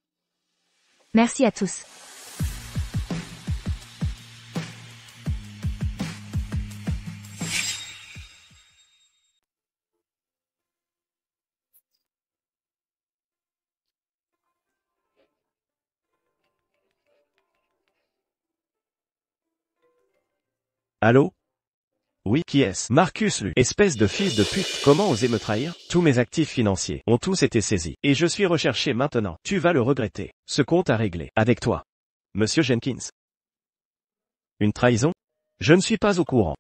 S3: Merci à tous.
S1: Allô? Oui, qui est-ce? Marcus Lu, espèce de fils de pute. Comment oser me trahir? Tous mes actifs financiers ont tous été saisis. Et je suis recherché maintenant. Tu vas le regretter. Ce compte à régler. Avec toi. Monsieur Jenkins. Une trahison? Je ne suis pas au courant.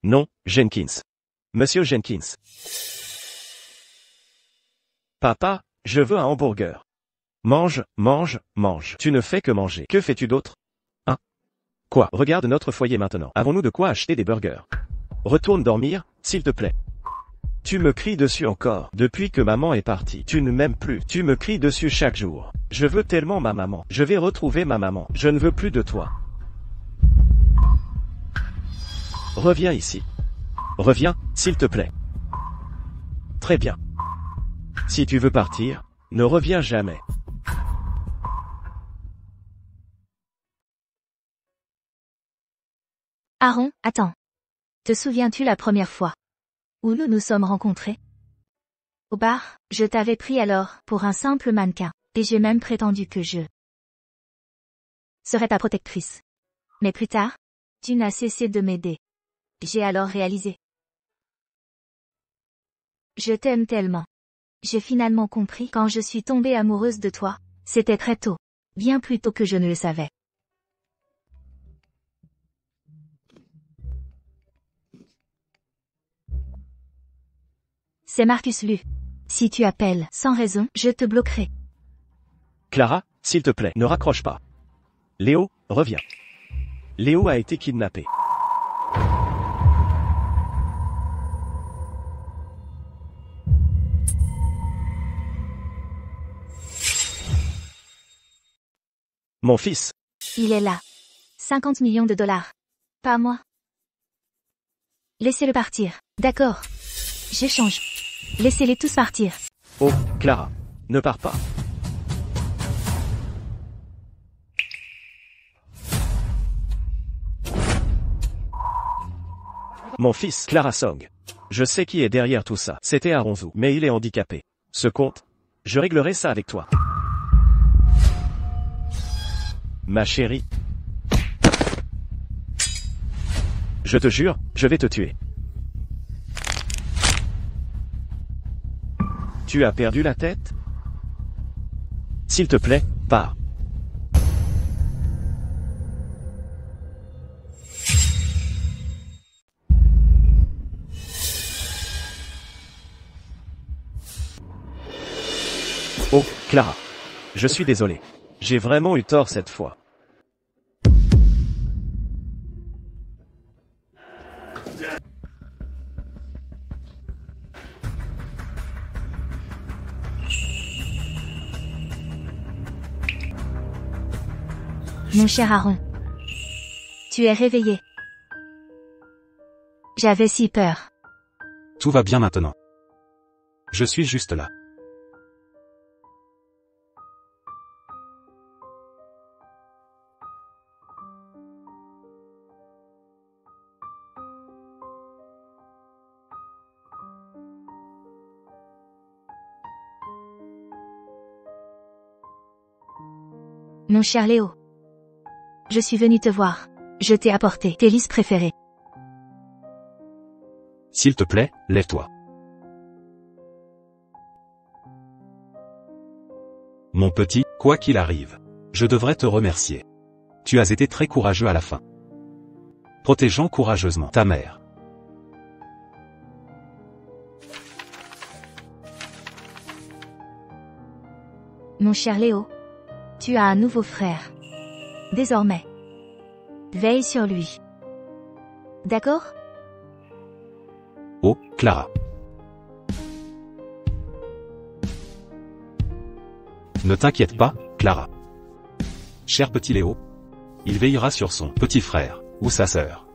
S1: Non, Jenkins. Monsieur Jenkins. Papa, je veux un hamburger. Mange, mange, mange. Tu ne fais que manger. Que fais-tu d'autre? Quoi? Regarde notre foyer maintenant. Avons-nous de quoi acheter des burgers? Retourne dormir, s'il te plaît. Tu me cries dessus encore. Depuis que maman est partie, tu ne m'aimes plus. Tu me cries dessus chaque jour. Je veux tellement ma maman. Je vais retrouver ma maman. Je ne veux plus de toi. Reviens ici. Reviens, s'il te plaît. Très bien. Si tu veux partir, ne reviens jamais.
S3: Aaron, attends. Te souviens-tu la première fois où nous nous sommes rencontrés? Au bar, je t'avais pris alors pour un simple mannequin, et j'ai même prétendu que je serais ta protectrice. Mais plus tard, tu n'as cessé de m'aider. J'ai alors réalisé. Je t'aime tellement. J'ai finalement compris quand je suis tombée amoureuse de toi, c'était très tôt. Bien plus tôt que je ne le savais. C'est Marcus Lu. Si tu appelles sans raison, je te bloquerai.
S1: Clara, s'il te plaît, ne raccroche pas. Léo, reviens. Léo a été kidnappé. Mon fils.
S3: Il est là. 50 millions de dollars. Pas moi. Laissez-le partir. D'accord. J'échange. Laissez-les tous partir.
S1: Oh, Clara. Ne pars pas. Mon fils, Clara Song. Je sais qui est derrière tout ça. C'était Aronzu, mais il est handicapé. Ce compte, je réglerai ça avec toi. Ma chérie. Je te jure, je vais te tuer. Tu as perdu la tête? S'il te plaît, pars. Oh, Clara. Je suis désolé. J'ai vraiment eu tort cette fois.
S3: Mon cher Aaron. Tu es réveillé. J'avais si peur.
S4: Tout va bien maintenant. Je suis juste là.
S3: Mon cher Léo. Je suis venu te voir. Je t'ai apporté tes listes préférées.
S4: S'il te plaît, lève-toi. Mon petit, quoi qu'il arrive, je devrais te remercier. Tu as été très courageux à la fin. Protégeant courageusement ta mère.
S3: Mon cher Léo. Tu as un nouveau frère. Désormais. Veille sur lui. D'accord?
S4: Oh, Clara. Ne t'inquiète pas, Clara. Cher petit Léo. Il veillera sur son petit frère, ou sa sœur.